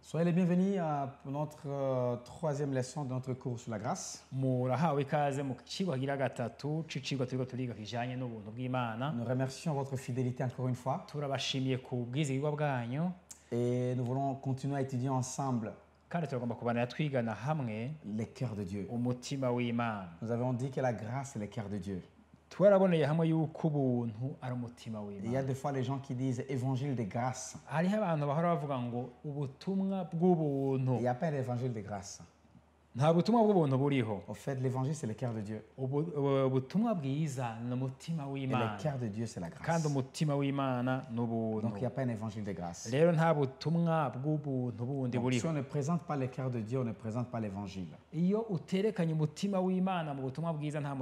Soyez les bienvenus pour notre troisième leçon de notre cours sur la grâce. murahawe ikaze mu cigwa kigira gatatu c'icigwa turiko turiga kijanye n'ubuntu bw'Imana. Nous remercions votre fidélité encore une fois Turabashimiye ku bwizigirwa bwanyu et nous voulons continuer à étudier ensemble kandi turagomba kubanira twigana hamwe les cœurs de Dieu. umutima w'Imana. Nous avons dit que la grâce est le cœur de Dieu. Twaraboneye hamwe yuko ubuntu ari umutima Il y a w'Imana. des fois les gens qui disent évangile de grâce. Hariho abantu bahora bavuga ngo ubutumwa Il bw'ubuntu. n'y a pas d'évangile de grâce. Nta butumwa bw'ubuntu buriho. Au fait, l'évangile c'est le cœur de Dieu. Ubutumwa bwiza ni umutima Et le w'Imana cœur de Dieu c'est la kandi grâce. umutima w'Imana ni Donc il ubuntu. n'y a pas un évangile de grâce. Rero nta butumwa bw'ubuntu bundi Donc, si buriho. on ne présente pas le cœur de Dieu, on ne présente pas l'évangile. Iyo uterekanye umutima w'Imana mu butumwa bwiza nta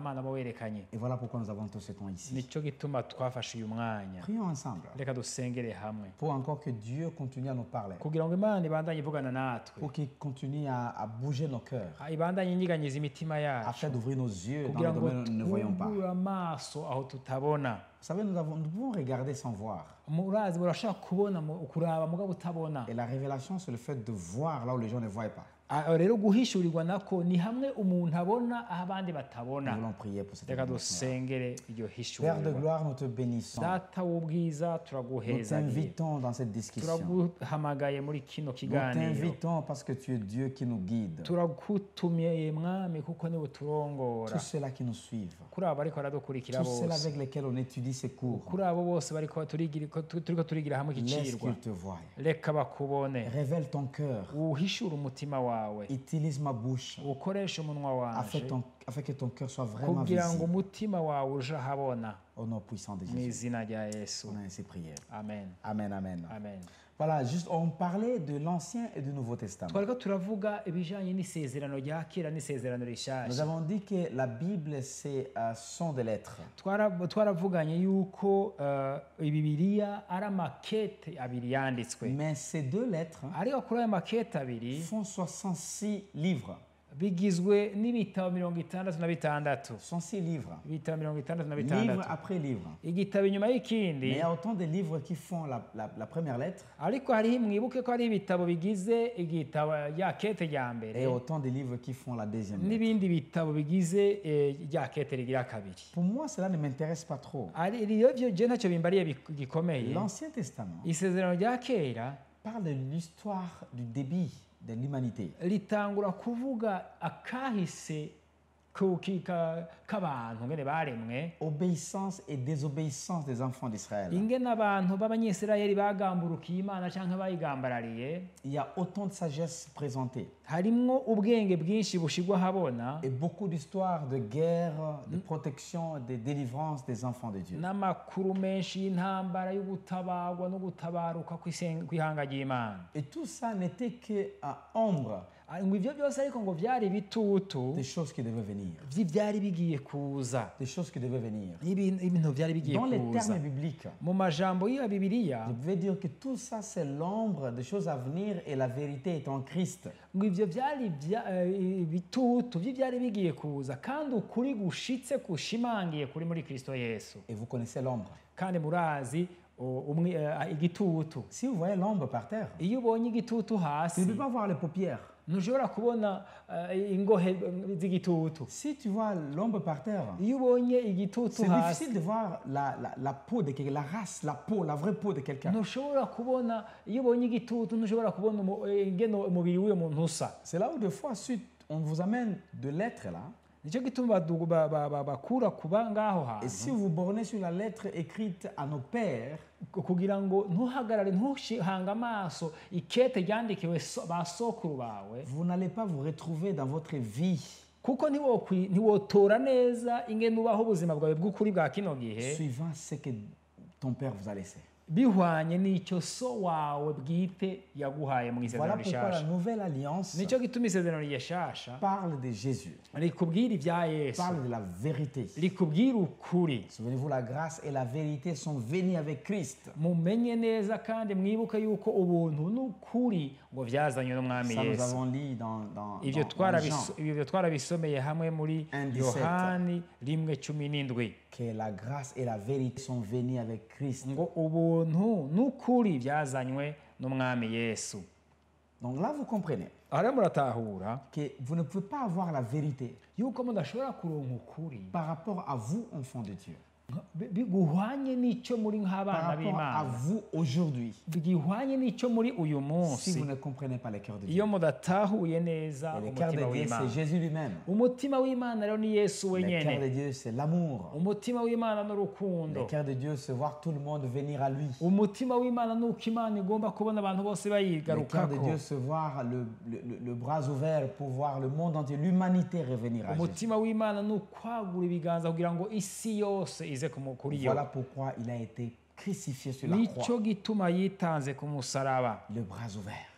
mana aba werekanye. Et voilà pourquoi nous avons tout ce temps ici. Nico gituma twafashe uyu mwanya. Prions ensemble Reka dusengere hamwe pour encore que Dieu continue à nous parler, kugira ngo Imana ibandanye ivugana natwe, pour qu'il continue à bouger nos cœurs, ibandanye inyiganyiza imitima yacu, afin d'ouvrir nos yeux dans kugira le ngo domaine où nous ne voyons pas. Vous twubure amaso aho tutabona. savez, nous pouvons regarder sans voir. Murazi urashaka kubona kuraba mugabo utabona. Et la révélation, c'est le fait de voir là où les gens ne voient pas. Rero guhishurirwa nako ni hamwe umuntu abona aho abandi Nous batabona. voulons prier pour cette Reka bénédiction. dusengere iryo Père de hishurirwa. gloire, nous te bénissons. Data w'ubwiza Nous turaguhezagiye, t'invitons dans cette discussion. turaguhamagaye muri kino Nous kiganiro. t'invitons parce que tu es Dieu qui nous guide. Turagutumiye mwami kuko niwe uturongora. Tous ceux-là qui nous suivent, Kuri abo bariko baradukurikira tous ceux-là bose, avec lesquels on étudie ces cours, kuri abo bose bariko turiko turigira hamwe laisse ikicirwa, qu'ils te voient. reka bakubone, Révèle ton cœur. uhishure umutima wawe, Utilise ma bouche ukoreshe umunwa wanje afin que ton cœur soit vraiment kugira ngo visible. umutima wawe uje ahabona, Au nom puissant de mu Jésus. izina rya Yesu. On a ainsi prié. Amen. Amen, amen. Amen. Voilà, juste on parlait de l'Ancien et du Nouveau Testament. Twariko turavuga ibijanye n'isezerano rya kera n'isezerano Nous rishasha. avons dit que la Bible, c'est son de lettres. Twaravuganye yuko Bibiliya ari amakete abiri yanditswe, Mais ces deux lettres ariko kuri ayo makete abiri font 66 livres. bigizwe n'ibitabo 66. 66 livres. Ibitabo Livre 66. après livre. Igitabo inyuma Mais y'ikindi, il y a autant de livres qui font la première lettre ariko hariho mwibuke ko hari ibitabo bigize igitabo rya kete rya et mbere autant de livres qui font la deuxième lettre. n'ibindi bitabo bigize rya kete rigira kabiri. Pour moi, cela ne m'intéresse pas trop. Rero je ntacyo bimbariye gikomeye. L'Ancien Testament Isezerano rya kera parle de l'histoire du début de l'humanité. ritangura kuvuga akahise k'abantu ngene baremwe, Obéissance et désobéissance des enfants d'Israël. ingene abantu b'abanyisirayeli bagamburukiye Imana canke bayigambarariye. Il y a autant de sagesse présentée Harimwo ubwenge bwinshi bushigwa habona et beaucoup d'histoires de guerre, de protection, de délivrance des enfants de Dieu. n'amakuru menshi y'intambara y'ugutabarwa no gutabaruka kw'ihanga ry'Imana. Et tout ça n'était que à ombre Ngo ivyo byose ariko ngo vyari bitutu des choses qui devaient venir. vy'ivyari bigiye kuza, Des choses qui devaient venir. ibintu vyari bigiye Dans les kuza. termes bibliques, Mu majambo y'iyo Bibiliya, je pouvais dire que tout ça c'est l'ombre des choses à venir et la vérité est en Christ. ngo ivyo vyari bitutu vy'ivyari bigiye kuza kandi ukuri gushitse kushimangiye kuri muri Kristo Yesu. Et vous connaissez l'ombre. Kandi murazi igitutu. Si vous voyez l'ombre par terre, Iyo ubonye igitutu tu ne hasi peux pas voir les paupières. ntushobora kubona ingohe z'igitutu. Si tu vois l'ombre par terre, Iyo ubonye igitutu c'est hasi difficile de voir la peau de quelqu'un, la race, la peau, la vraie peau de quelqu'un. ntushobora kubona, iyo ubonye igitutu ntushobora kubona ingene umubiri w'uyo muntu usa. C'est là où des fois, si on vous amène de lettres là, Nicyo gituma bakura kuba ngaho et si hantu vous bornez sur la lettre écrite à nos pères, kugira ngo ntuhagarare ntuhanga amaso ikete ryandikiwe ba sokuru bawe, vous n'allez pas vous retrouver dans votre vie kuko ntiwotora neza ingene ubaho ubuzima bwawe bw'ukuri bwa kino gihe suivant ce que ton père vous a laissé. bihwanye n'icyo so wawe bwite yaguhaye mu Voilà isezerano pourquoi la rishasha. nouvelle alliance Nicyo gituma isezerano rishasha parle de Jésus, rikubwira ibya Yesu, parle de la vérité. rikubwira ukuri. Souvenez-vous, la grâce et la vérité sont venues avec Christ. Mumenye neza kandi mwibuke yuko ubuntu n'ukuri ngo vyazanywe n'umwami Ça, nous Yesu. avons lu dans Ivyo Jean, twarabisomeye hamwe muri 1:17. Yohani 1:17 que la grâce et la vérité sont venues avec Christ. ngo ubuntu n'ukuri vyazanywe n'umwami Yesu. Donc là, vous comprenez aha muratahura que vous ne pouvez pas avoir la vérité yuko mudashobora kuronka ukuri par rapport à vous, enfants de Dieu, biguhwanye n'icyo muri par nk'abana rapport à b'Imana vous aujourd'hui, bigihwanye n'icyo muri uyu si munsi vous ne comprenez pas le cœur de Dieu. iyo mudatahuye neza Et le cœur de umutima Dieu, w'Imana c'est Jésus lui-même. umutima w'Imana rero ni Yesu Le cœur de wenyene Dieu, c'est l'amour. umutima w'Imana Le n'urukundo cœur de Dieu, c'est voir tout le monde venir à lui. umutima w'Imana nuko Imana igomba kubona abantu bose Le cœur de bayigarukako Dieu, c'est voir le bras ouvert pour voir le monde entier, l'humanité revenir à Jésus. umutima w'Imana ni ukwagura ibiganza kugira ngo isi yose ize kuri yo Voilà pourquoi il a été crucifié sur la nicyo croix, gituma yitanze ku musaraba le bras ouvert,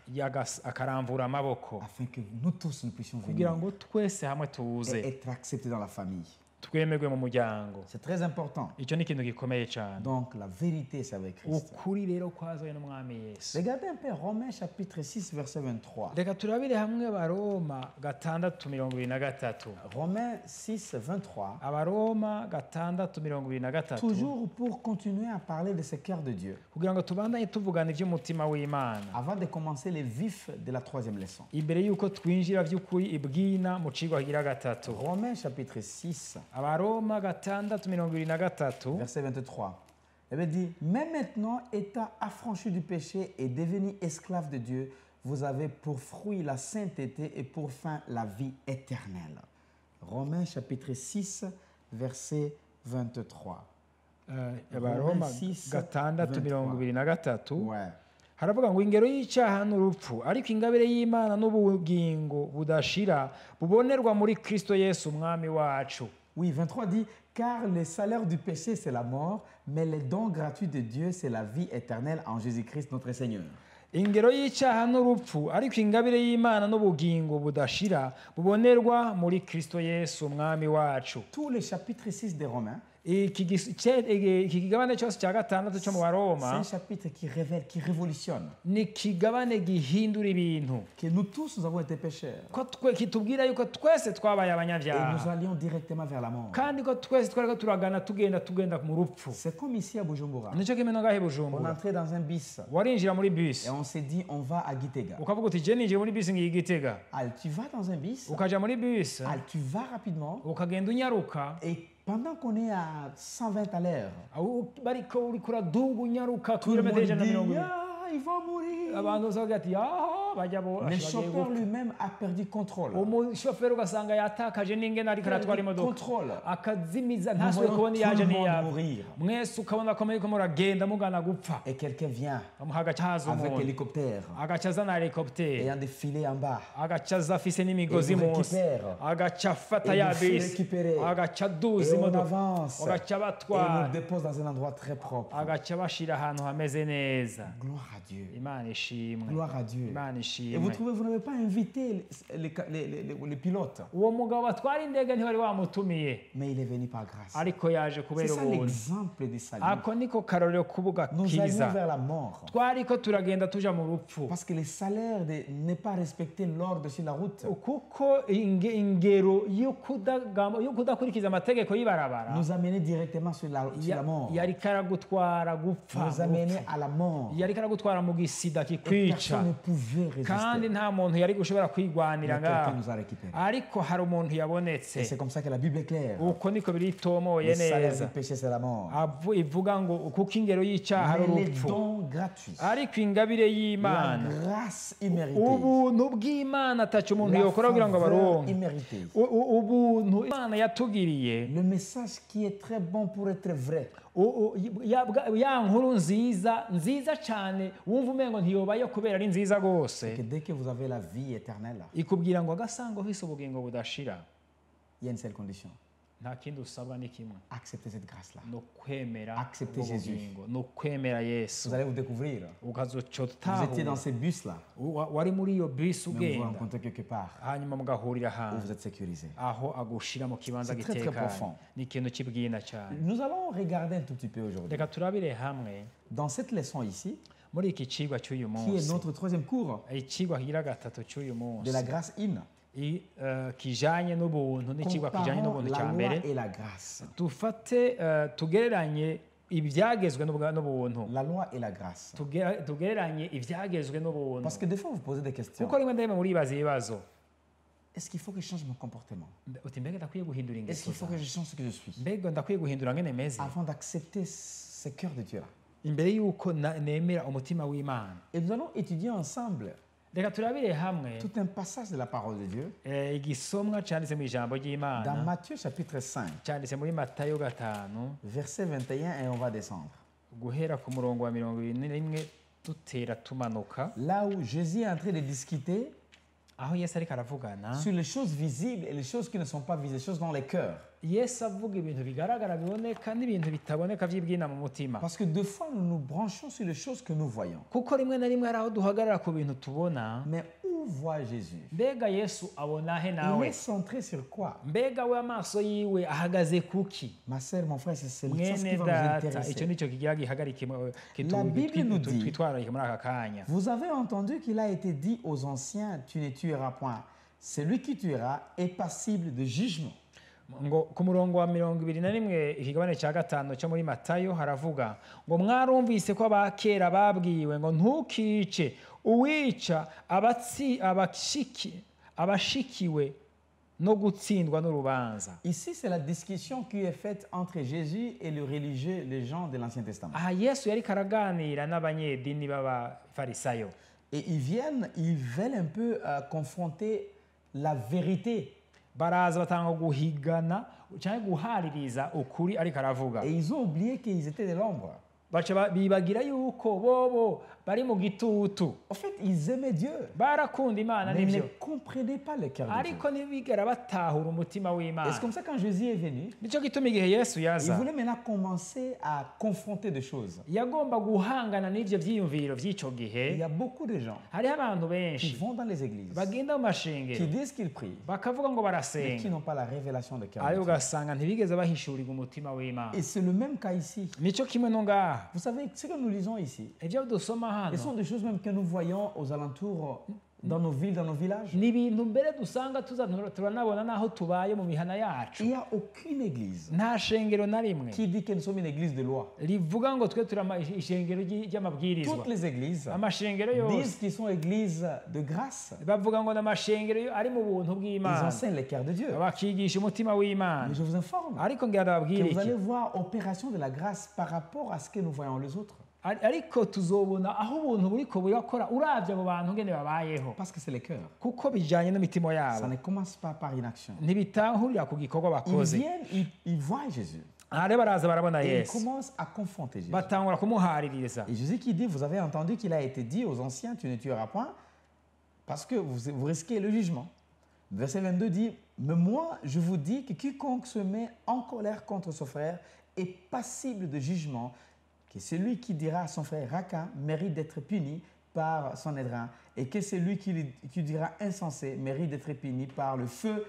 akaramvura amaboko afin que nous tous nous puissions kugira venir ngo twese hamwe tuze et être acceptés dans la famille. twemerwe mu muryango C'est très important. icyo ni ikintu gikomeye cyane Donc la vérité, c'est avec Christ. ukuri rero kwazoye n'umwami Yesu Regardez un peu Romains chapitre 6, verset 23. reka turabire hamwe Abaroma 6:23 Romains 6, 23. Abaroma 6:23 Toujours pour continuer à parler de ce cœur de Dieu. kugira ngo tubandanye tuvugana iby'umutima w'Imana Avant de commencer les vifs de la troisième leçon. imbere y'uko twinjira by'ukuri ibwina mu cigwa kigira gatatu Romains chapitre 6, Abaroma 6:23 verset 23. Il veut dire, mais maintenant, étant affranchis du péché et devenus esclaves de Dieu, vous avez pour fruit la sainteté et pour fin la vie éternelle. Romains chapitre 6, verset 23. Abaroma Romains 6, 6:23 Ouais. haravuga ngo ingero y'icyaha n'urupfu ariko ingabire y'Imana n'ubugingo budashira bubonerwa muri Kristo Yesu umwami wacu. Oui, 23 dit, car le salaire du péché, c'est la mort, mais le don gratuit de Dieu, c'est la vie éternelle en Jésus-Christ notre Seigneur. ingero y'icyaha n'urupfu ariko ingabire y'Imana n'ubugingo budashira bubonerwa muri Kristo Yesu umwami wacu. Tout le chapitre 6 de Romains, iki kigabane cyose cya gatandatu cyo mu c'est Baroma un chapitre qui révèle, qui révolutionne, ni kigabane gihindura ibintu que nous tous, nous avons été pécheurs. ko kitubwira yuko twese twabaye Et nous abanyabyaha allions directement vers la mort. kandi ko twese twariko turagana tugenda mu rupfu. C'est comme ici à Bujumbura. nicyo kimwe ngahe On Bujumbura entrait dans un bis warinjira muri bus et on s'est dit, on va à Gitega. ukavuga uti je ninjiye muri bus ngiye Gitega Al, tu vas dans un bis, ukaja muri bus Al, tu vas rapidement, ukagenda unyaruka et pendant qu'on est à 120 à l'heure, bariko uriko uraduga unyaruka tout le monde kilometero dit, 120 ah, il va mourir. abantu bose bavuga ati bajya Le chauffeur lui-même a perdu contrôle. umushoferi ugasanga yatakaje n'ingene ariko aratwara Perdu imodoka contrôle. akazimiza Nous ntasubire voyons kubona tout iyaje le monde n'iyaba mourir. mwese ukabona ko muriko muragenda mugana gupfa Et quelqu'un vient hagaca haza avec umuntu hélicoptère agaca azana helicopter ayant des filets en bas. agaca aza afise n'imigozi Et vous munsi récupère. agaca afata Et ya vous fait bisi récupérer. agaca Et aduza on imodoka avance. agaca Et on abatwara nous dépose dans un endroit très propre. agaca bashira ahantu hameze neza. Gloire à Dieu. Imana ishimwe Gloire à Dieu. Imana Et vous ishimwe. trouvez, vous n'avez pas invité les pilotes, uwo mugabo batwara indege ntiwari wamutumiye mais il est venu par grâce. ariko yaje C'est kubera ça ubuntu. l'exemple du salut. ako niko karorero Nous allions k'ubugakiza vers la mort. twariko turagenda tuja mu rupfu Parce que le salaire de ne pas respecter l'ordre sur la route kuko ingero yo kudakurikiza amategeko y'ibarabara nous amenait directement sur la mort. yariko aragutwara gupfa Nous amenait à la mort. yariko aragutwara mu gisida Et kikwica personne ne pouvait kandi résister. nta muntu yari gushobora Mais kwigwanira quelqu'un ngaho nous a récupérés. ariko hari umuntu Et yabonetse c'est comme ça que la Bible est claire. uko niko biritomoye Le salaire neza du péché, c'est la mort. ivuga ngo kuko ingero y'icyaha ari Mais les urupfu dons gratuits, ariko ingabire la y'Imana grâce imméritée, ubuntu bw'Imana ataco umuntu la yokora kugira ngo faveur abaronke imméritée, ubuntu Imana yatugiriye le message qui est très bon pour être vrai. ya nkuru nziza cyane wumva umengo ntiyobayo kubera ari nziza Que rwose dès que vous avez la vie éternelle, ikubwira ngo agasanga ufise ubugingo budashira il y a une seule condition. nta kindi usabwa ni kimwe Acceptez cette grâce-là. no kwemera Acceptez ubwo Jésus. bugingo no kwemera Yesu Vous allez vous découvrir. ukazoca Vous étiez dans utahura ces bus-là, wari muri iyo bisi mais vous vous ugenda rencontrez quelque part hanyuma mugahurira où ahantu vous êtes sécurisé. aho agushira mu kibanza C'est très, très gitekanye profond. ni ikintu kibwina cyane Nous allons regarder un tout petit peu aujourd'hui. reka turabire hamwe Dans cette leçon ici, muri iki cigwa cy'uyu qui est munsi notre troisième cours icigwa kigira gatatu cy'uyu de munsi la grâce in, kijanye n'ubuntu n'icigwa kijanye comparons n'ubuntu la cya loi mbere et la grâce. dufate tugereranye ibyagezwe n'ubuntu la loi et la grâce. tugereranye ibyagezwe n'ubuntu Parce que des fois, vous posez des questions. kuko rimwe na rimwe muribaza ibibazo Est-ce qu'il faut que je change mon comportement? uti mbega ndakwiye guhindura Est-ce ingeso qu'il faut que zanjye? je change ce que je suis? mbega ndakwiye guhindura ngene meze Avant d'accepter ce cœur de Dieu-là. imbere y'uko nemera umutima w'imana Et nous allons étudier ensemble reka turabire hamwe tout un passage de la parole de Dieu igisomwa cyanditse mu ijambo dans ry'imana Matthieu chapitre 5, cyanditse muri matayo 5 verset 21, et on va descendre. guhera ku murongo wa 21 dutera tumanuka Là où Jésus est en train de discuter aho yesu ariko aravugana sur les choses visibles et les choses qui ne sont pas visibles, les choses dans les cœurs. yesu avuga ibintu bigaragara biboneka n'ibintu bitaboneka by'ibwina mu mutima Parce que deux fois, nous nous branchons sur les choses que nous voyons. kuko rimwe na rimwe hari aho duhagarara ku bintu tubona Mais où voit Jésus? mbega yesu abona he Il nawe est centré sur quoi? mbega we amaso yiwe ahagaze kuki Ma sœur, mon frère, c'est ça qui mwene va nous data icyo intéresser. nicyo kigira gihagarike La Bible nous dit- twitwararike muri aka kanya Vous avez entendu qu'il a été dit aux anciens, tu ne tueras point. Celui qui tuera est passible de jugement. ngo ku murongo wa 21 ikigabane cya 5 cyo muri matayo haravuga ngo mwarumvise ko abakera babwiwe ngo ntukice uwica abashikiwe no gutsindwa n'urubanza. Ici, c'est la discussion qui est faite entre Jésus et le religieux, les gens de l'Ancien Testament. aha yesu yari karaganira n'abanyedini b'abafarisayo Et ils veulent un peu confronter la vérité. baraza batanga guhigana cyangwa guhaririza ukuri ariko aravuga Et ils ont oublié qu'ils étaient de l'ombre. baca bibagira yuko bobo bari mu gitutu En fait, ils aimaient Dieu, barakunda imana mais ils ne nibyo comprenaient pas le cœur de Dieu. ariko ntibigera batahura umutima Et w'imana c'est comme ça quand Jésus est venu, nicyo gituma igihe yesu il yaza voulait maintenant commencer à confronter des choses. yagomba guhangana n'ibyo byiyumviro by'icyo Il y gihe a beaucoup de gens hariho abantu qui benshi vont dans les églises, bagenda mu mashengero qui disent qu'ils prient, bakavuga ngo mais qui barasenga n'ont pas la révélation de cœur de ariko Dieu. ugasanga ntibigeze bahishurirwa umutima w'imana Et c'est le même cas ici. nicyo kimwe no ngaha Vous savez, ce que nous lisons ici, ibyo dusoma ce sont hano des choses même que nous voyons aux alentours, dans nos villes, dans nos villages. ni ibintu mbere dusanga turanabona n'aho tubaye mu mihana Il yacu n'y a aucune église nta shengero na rimwe qui dit que nous sommes une église de loi. rivuga ngo twe turi ishengero ry'amabwirizwa Toutes les églises amashengero disent yose qu'ils sont églises de grâce. bavuga ngo ni amashengero ari mu buntu Ils bw'imana enseignent le cœur de Dieu. bakigisha umutima w'imana Mais je vous informe ariko ngira ndababwire que vous allez iki voir opération de la grâce par rapport à ce que nous voyons les autres. ariko tuzobona aho ubuntu buriko burakora uravye abo bantu ngene babayeho Parce que c'est le cœur. kuko bijanye n'imitima Ça yabo ne commence pas par une action. ntibitahurira ku gikorwa Ils bakoze viennent, ils voient Jésus. aha rero baraza barabona Et ils yesu commencent à confronter Jésus. batangura kumuhaririza Et Jésus qui dit, vous avez entendu qu'il a été dit aux anciens, tu ne tueras point, parce que vous risquez le jugement. Verset 22 dit, mais moi, je vous dis que quiconque se met en colère contre son frère est passible de jugement, que celui qui dira à son frère raquin mérite d'être puni par son édrin, et que celui qui dira insensé mérite d'être puni par le feu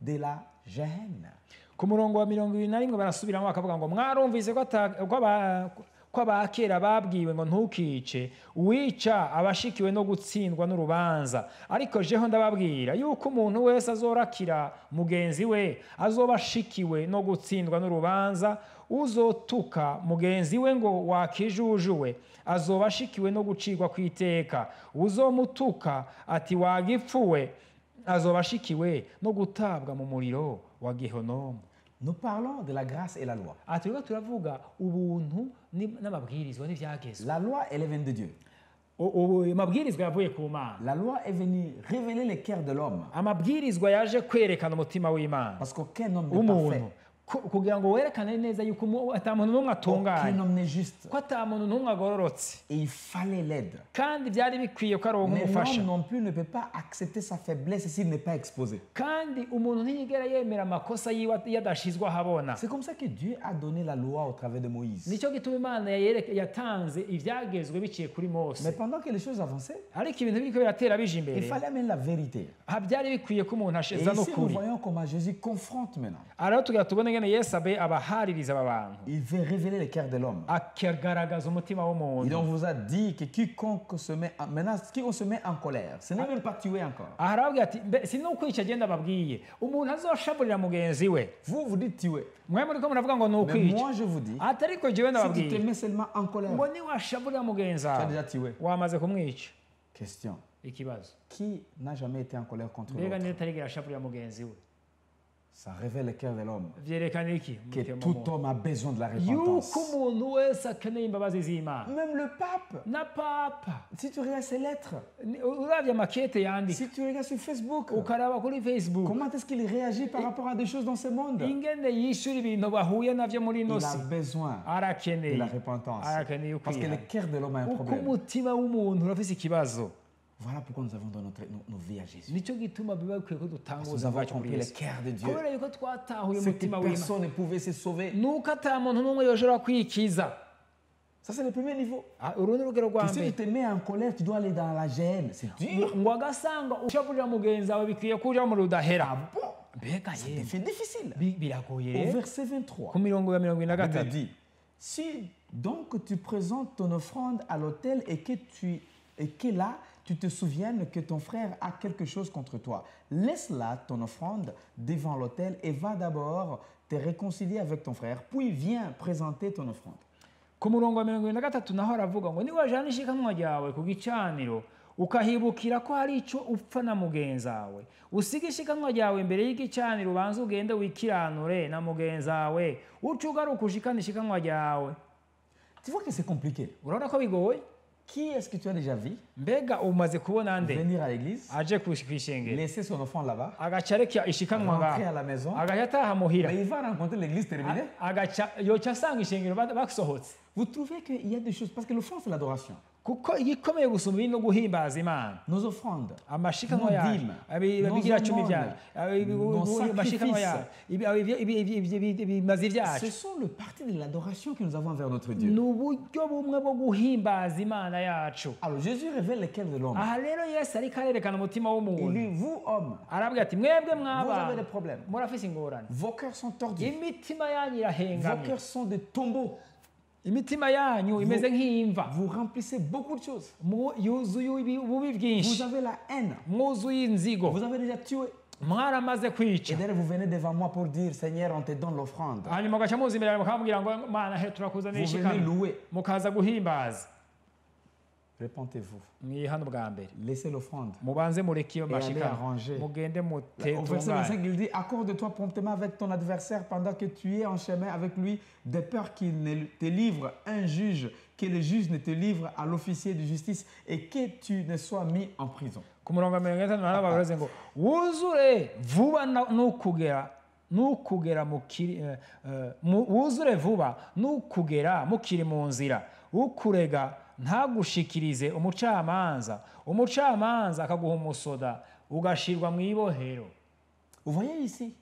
de la gêne. ku murongo wa 21 barasubiramo bakavuga ngo mwarumvise ko abakera babwiwe ngo ntukice uwica abashikiwe no gutsindwa n'urubanza ariko jeho ndababwira yuko umuntu wese azorakira mugenzi we azoba ashikiwe no gutsindwa n'urubanza uzotuka mugenzi we ngo wakijujuwe azoba ashikiwe no gucirwa ku iteka uzomutuka ati wagipfuwe azoba ashikiwe no gutabwa mu muriro wa Gehonomu. Nous parlons de la grâce et la loi. aha turiko turavuga ubuntu n'amabwirizwa n'ivyagezwe La loi, elle est venue de Dieu. amabwirizwa yavuye ku mana La loi est venue révéler le cœur de l'homme. amabwirizwa yaje kwerekana umutima w'imana Parce qu'aucun homme n'est w'umuntu parfait. kugira ngo werekane neza yuko ata muntu n'umwe Aucun atunganye homme n'est juste. ko ata muntu n'umwe agororotse Et il fallait l'aide. kandi byari bikwiye ko aronka Mais umufasha l'homme non plus ne peut pas accepter sa faiblesse s'il n'est pas exposé. kandi umuntu ntiyigera yemera amakosa yiwe iyo adashizwe ahabona C'est comme ça que Dieu a donné la loi au travers de Moïse. nicyo gituma imana yatanze ivyagezwe biciye kuri mose Mais pendant que les choses avançaient, ariko ibintu biriko biratera bija il imbere fallait amener la vérité. byari bikwiye ko umuntu Et ashizana ici, nous ukuri voyons comment Jésus confronte maintenant. aha rero tugira tubone ngene ingene yesu abahaririza aba bantu Il veut révéler le cœur de l'homme. akagaragaza umutima Et w'umuntu. donc, on vous a dit que quiconque se met en colère, ce n'est même pas tuer encore. aha arababwira ati si no kwica agenda ababwiye umuntu azoshaburira mugenzi we. Vous dites tuer. mwe muriko muravuga ngo ni Mais ukwica, moi, je vous dis, ati ariko jewe si tu te ndababwiye mets seulement en colère, ngo niwashaburira mugenzi tu as wawe déjà tué. wamaze kumwica. Question. Ikibazo, Qui n'a jamais été en colère contre mbega l'autre? niyo atarigera ashaburira mugenzi we Ça révèle le cœur de l'homme. vyerekana iki? Que Umutima tout w'umuntu. homme a besoin de la yuko repentance. umuntu wese akeneye imbabazi z'Imana. Même le pape. na papa Si tu regardes ses lettres, uravye amakete yandika si tu regardes sur Facebook, ukaraba kuri Facebook comment est-ce qu'il réagit par rapport à des choses dans ce monde? ingene yishura ibintu bahuye navyo muri ino Il a si besoin de arakeneye la repentance. arakeneye Parce que le ukwihana cœur de l'homme a un uko problème. umutima w'umuntu urafise ikibazo. Voilà pourquoi nous avons donné nos vies à Jésus. nico gituma biba bikwiye ko dutanga Nous ubuzima avons bwacu kuri compris le Yesu cœur de Dieu. kubera yuko twatahuye C'est que umutima w'Imana personne ne pouvait se sauver. nuko ata muntu n'umwe yoshobora kwikiza. Ça, c'est le premier niveau. uru ni urugero rwa Que si tu mbere te mets en colère, tu dois aller dans la gêne. C'est dur. ngo agasanga ushaburira mugenzi wawe bikwiye kuja mu rudahera. Bon, mbega yemwe c'est difficile. biragoye Au rero. verset 23, ku mirongo ya mirongo ine na il gatatu dit, si donc tu présentes ton offrande à l'autel et que là, tu te souviennes que ton frère a quelque chose contre toi, laisse là ton offrande devant l'autel et va d'abord te réconcilier avec ton frère, puis viens présenter ton offrande. ku murongo wa mirongo ine na gatatu naho aravuga ngo niwajana ishikanwa ryawe ku gicaniro ukahibukira ko hari icyo upfa na mugenzi wawe usiga ishikanwa ryawe imbere y'igicaniro ubanze ugende wikiranure na mugenzi wawe uca ugaruka ushikane ishikanwa ryawe. Tu vois que c'est compliqué. urabona ko bigoye? Qui est-ce que tu as déjà vu mbega umaze kubona nde venir à l'église, aje kwishengera laisser son enfant là-bas, agaca areka ishikanwa rentrer à ngaho la maison, agaca ataha muhira mais il va rencontrer l'église terminée. agaca yoca asanga ishengero basohotse. Vous trouvez qu'il y a des choses, parce que l'offrande c'est l'adoration. kuko igikomeye gusumba ibindi no guhimbaza Imana Nos offrandes, amashikanwa nos yacu dîmes, abigira nos cumi aumônes, byacu nos amashikanwa sacrifices. yacu ibimazi Ce byacu sont le parti de l'adoration que nous avons envers notre Dieu. ni uburyo bumwe bwo guhimbaza Imana yacu. Alors Jésus révèle le cœur de l'homme. aha rero Yesu ariko arerekana umutima Il w'umuntu dit, vous hommes, arabwira ati mwebwe vous mwaba avez des problèmes. murafise ingorane Vos cœurs sont tordus. imitima yanyu Vos irahengamye cœurs sont des tombeaux. imitima yanyu imeze nk'imva Vous remplissez beaucoup de choses. yuzuye ububi Vous bwinshi avez la haine. mwuzuye inzigo Vous avez déjà tué. mwaramaze kwica Et d'ailleurs, vous venez devant moi pour dire, Seigneur, on te donne l'offrande. hanyuma ugaca muza imbere yawe mukamubwira ngo mana he Vous turakuzanira venez ishikano louer. mukaza guhimbaza. Répentez-vous. mwihana ubwa mbere Laissez l'offrande. mubanze mureke iyo Et allez mashikano arranger. mugende Au verset 25, mutunganye. il dit, accorde-toi promptement avec ton adversaire pendant que tu es en chemin avec lui, de peur qu'il ne te livre un juge, que le juge ne te livre à l'officier de justice et que tu ne sois mis en prison. ku murongo wa mirongo itanu na baravuze ngo wuzure vuba n'ukugera wuzure vuba n'ukugera mukiri mu nzira ukurega ntagushikirize umucamanza akaguha umusoda ugashirwa mu ibohero. Vous voyez ici,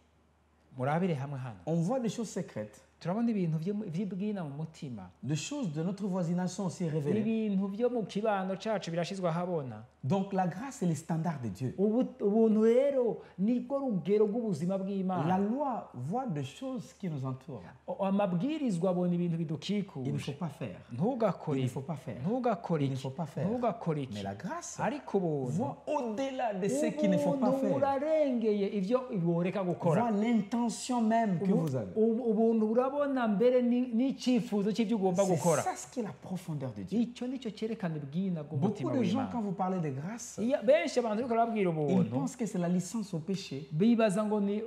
murabire hamwe hano on voit des choses secrètes. turabona ibintu vy'ibwina mu mutima, Des choses de notre voisinage sont aussi révélées. ibintu vyo mu kibano cacu birashizwe ahabona. Donc la grâce est le standard de Dieu. ubuntu rero nibwo rugero rw'ubuzima La bw'Imana. loi voit des choses qui nous entourent. amabwirizwa abona ibintu Il ne bidukikuje. faut pas faire. ntugakore Il ne ibi, faut pas faire. ntugakore Il ne iki, faut pas faire. ntugakore iki. Mais la grâce ariko ubuntu voit au-delà de ce qu'il ne faut pas ubuntu faire. burarengeye ivyo boreka gukora. Voit l'intention même que vous avez. ubuntu burabona mbere n'icyifuzo cy'ibyo ugomba C'est gukora. ça ce qui est la profondeur de Dieu. icyo nicyo cyerekana ubwina Beaucoup bw'umutima de gens, w'Imana. quand vous parlez de grâce, benshi abantu ariko barabwira ils ubuntu pensent que c'est la licence au péché. bibaza ngo ni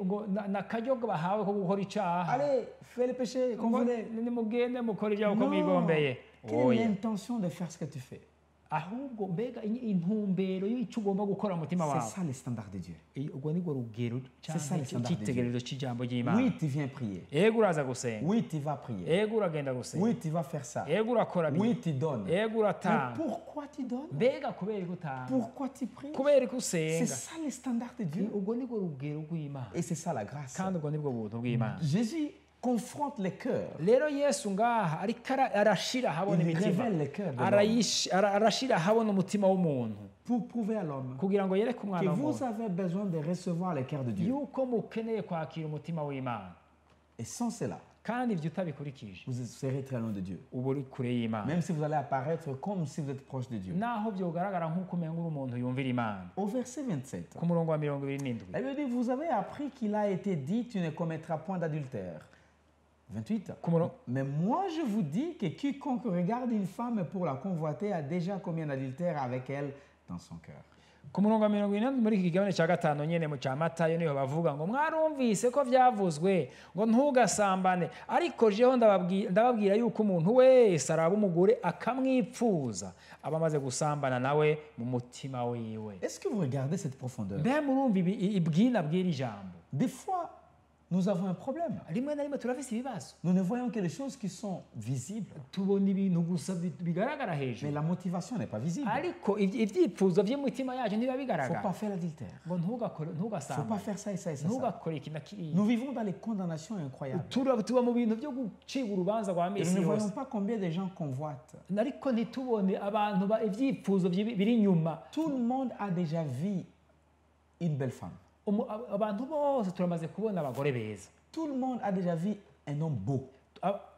akaryo bahawe ko gukora icyaha. Allez, fais le péché comme vous voulez. nimugende mukora ibyaha uko Non. mwigombeye. Quelle est Oya. l'intention de faire ce que tu fais? ahubwo mbega intumbero y'icyo ugomba gukora mu mutima C'est wawe. ça le standard de Dieu. ubwo nibwo rugero ça, le cyangwa standard de icyitegererezo cy'ijambo ry'Imana. Oui, tu viens prier. ego uraza gusenga, Oui, tu vas prier. ego uragenda gusenga, Oui, tu vas faire ça. ego urakora Oui, ibi, tu donnes. ego Mais uratanga. pourquoi tu donnes? mbega kubera ko utanga, Pourquoi tu pries? kubera ko C'est usenga. ça le standard de Dieu. ubwo nibwo rugero rw'Imana Et c'est ça la grâce. kandi ubwo nibwo buntu bw'Imana. Jésus confronte les cœurs. rero Yesu ngaha ariko arashira ahabona Il imitima, révèle les cœurs de l'homme arashira ahabona umutima w'umuntu pour prouver à l'homme kugira ngo yereke que umwana vous w'umuntu avez besoin de recevoir le cœur de Dieu. yuko mukeneye kwakira umutima w'Imana. Et sans cela, kandi ibyo utabikurikije vous serez très loin de Dieu. uba uri kure y'Imana, Même si vous allez apparaître comme si vous êtes proche de Dieu. naho byogaragara nk'uko umenga uri umuntu yumvira Imana. Au verset 27, Ku murongo wa 27 la Bible dit, vous avez appris qu'il a été dit, tu ne commettras point d'adultère. 28. ku murongo Mais moi je vous dis que quiconque regarde une femme pour la convoiter a déjà commis un adultère avec elle dans son cœur. ku murongo wa 27 muri iki kigabane cya gatanu nyene mu cya Matayo niho bavuga ngo mwarumvise ko byavuzwe ngo ntugasambane, ariko jeho ndababwira yuko umuntu wese araba umugore akamwipfuza aba amaze gusambana nawe mu mutima wiwe. Est-ce que vous regardez cette profondeur? Mbe murumva ibwina bw'iri jambo? Des fois, nous avons un problème. Rimwe na rimwe turafise ibibazo, Nous ne voyons que les choses qui sont visibles, tubona ibintu gusa bigaragara mais hejuru, la motivation n'est pas visible. ariko ivyipfuzo vy'umutima yacu ntibiba Il ne faut bigaragara. pas faire l'adultère. Ngo ntugakore, Il ne faut pas ntugasambane, faire ça et ça et ça. ntugakore iki na kiriya. Nous vivons dans les condamnations incroyables. tuba mu bintu byo gucibwa urubanza rwa Et nous misi ne voyons yose, pas combien de gens convoitent. ariko ntitubone abantu ivyipfuzo biri inyuma. Tout le monde a déjà vu une belle femme. Abantu bose turamaze kubona abagore beza, Tout le monde a déjà vu un homme beau.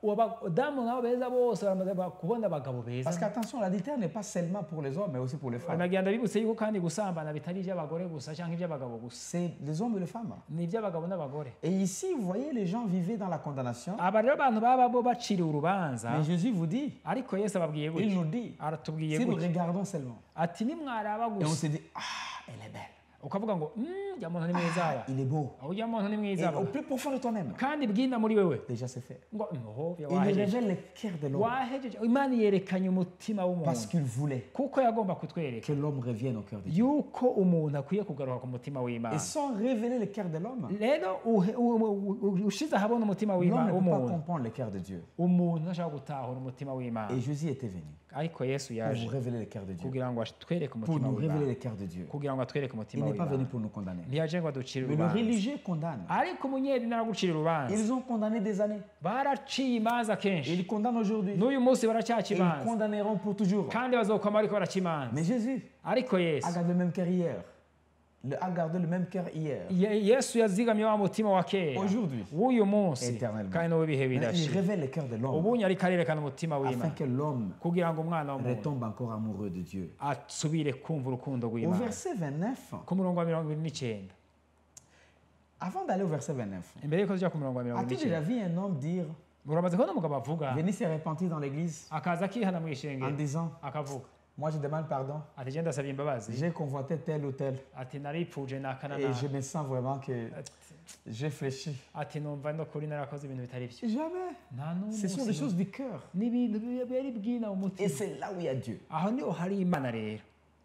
abadamu nabo beza bose baramaze kubona abagabo beza. Parce qu'attention, l'adultère n'est pas seulement pour les hommes, mais aussi pour les femmes. Nagenda bibutse yuko kandi gusambana bitari iby'abagore gusa cyangwa iby'abagabo gusa, C'est les hommes et les femmes. ni iby'abagabo n'abagore. Et ici, vous voyez, les gens vivaient dans la condamnation. Aba rero abantu baba bo baciriwe urubanza, Mais Jésus vous dit, ariko Yesu ababwiye il gutya, nous dit, aratubwiye si nous gutya regardons seulement, ati nimwaraba et on gusa se dit, ah, elle est belle, ukavuga ngo ujya muntu ni mwiza ah, aba, il est beau. ujya muntu ni Et mwiza aba, au plus profond de toi-même, kandi bwina muri wewe déjà c'est fait. ngo noho Et il wahejeje révèle le cœur de l'homme wahejeje. Imana yerekanye umutima parce w'umuntu qu'il voulait kuko yagomba kutwereka que l'homme revienne au cœur de Dieu. yuko umuntu akwiye kugaruka ku mutima w'Imana. Et sans révéler le cœur de l'homme, Rero ushize ahabona umutima l'homme ne peut pas w'umuntu, comprendre le cœur de Dieu. umuntu ntashobora gutahura umutima w'Imana. Et Jésus était venu Ariko Yesu pour yaje vous révéler le cœur de Dieu, kugira ngo atwereke pour umutima nous révéler w'Imana, le cœur de Dieu. kugira ngo atwereke Il umutima n'est pas venu w'Imana. pour nous condamner. Ntiyaje ngo aducire Mais le urubanza, religieux condamne. ariko umunyedini aragucira urubanza. Ils ont condamné des années. Baraciye imanza Et kenshi, ils condamnent aujourd'hui. n'uyu munsi baracyaca Et ils imanza, condamneront pour toujours. kandi bazokoma ariko baraca imanza. Mais Jésus Ariko Yesu a gardé le même cœur hier. A gardé le même cœur hier. Yesu yazigamye wa mutima wa kera Aujourd'hui. w'uyu munsi Éternellement. kandi n'uw'ibihe Maintenant, il bidashira. révèle le cœur de l'homme Ubu ariko arerekana umutima afin w'Imana que l'homme kugira ngo umwana w'umuntu retombe encore amoureux de Dieu. asubire kumva urukundo Au rw'Imana. verset 29, Ku murongo wa 29, avant d'aller au verset 29, imbere y'uko tujya ku murongo wa as-tu déjà 29, vu un homme dire, uramaze kubona umugabo avuga venir se repentir dans l'église akaza akihana mu en ishengero disant, akavuga moi je demande pardon, ati je ndasabye imbabazi, j'ai convoité tel ou tel ati naripfuje nakana et na je me sens vraiment que j'ai fléchi. ati numva no kuri narakoze ibintu bitari byo. Jamais. Nta Ce sont des n'umunsi choses du cœur. n'ibintu biri bwina mu Et mutima. c'est là où il y a Dieu. Aho niho hari Imana rero.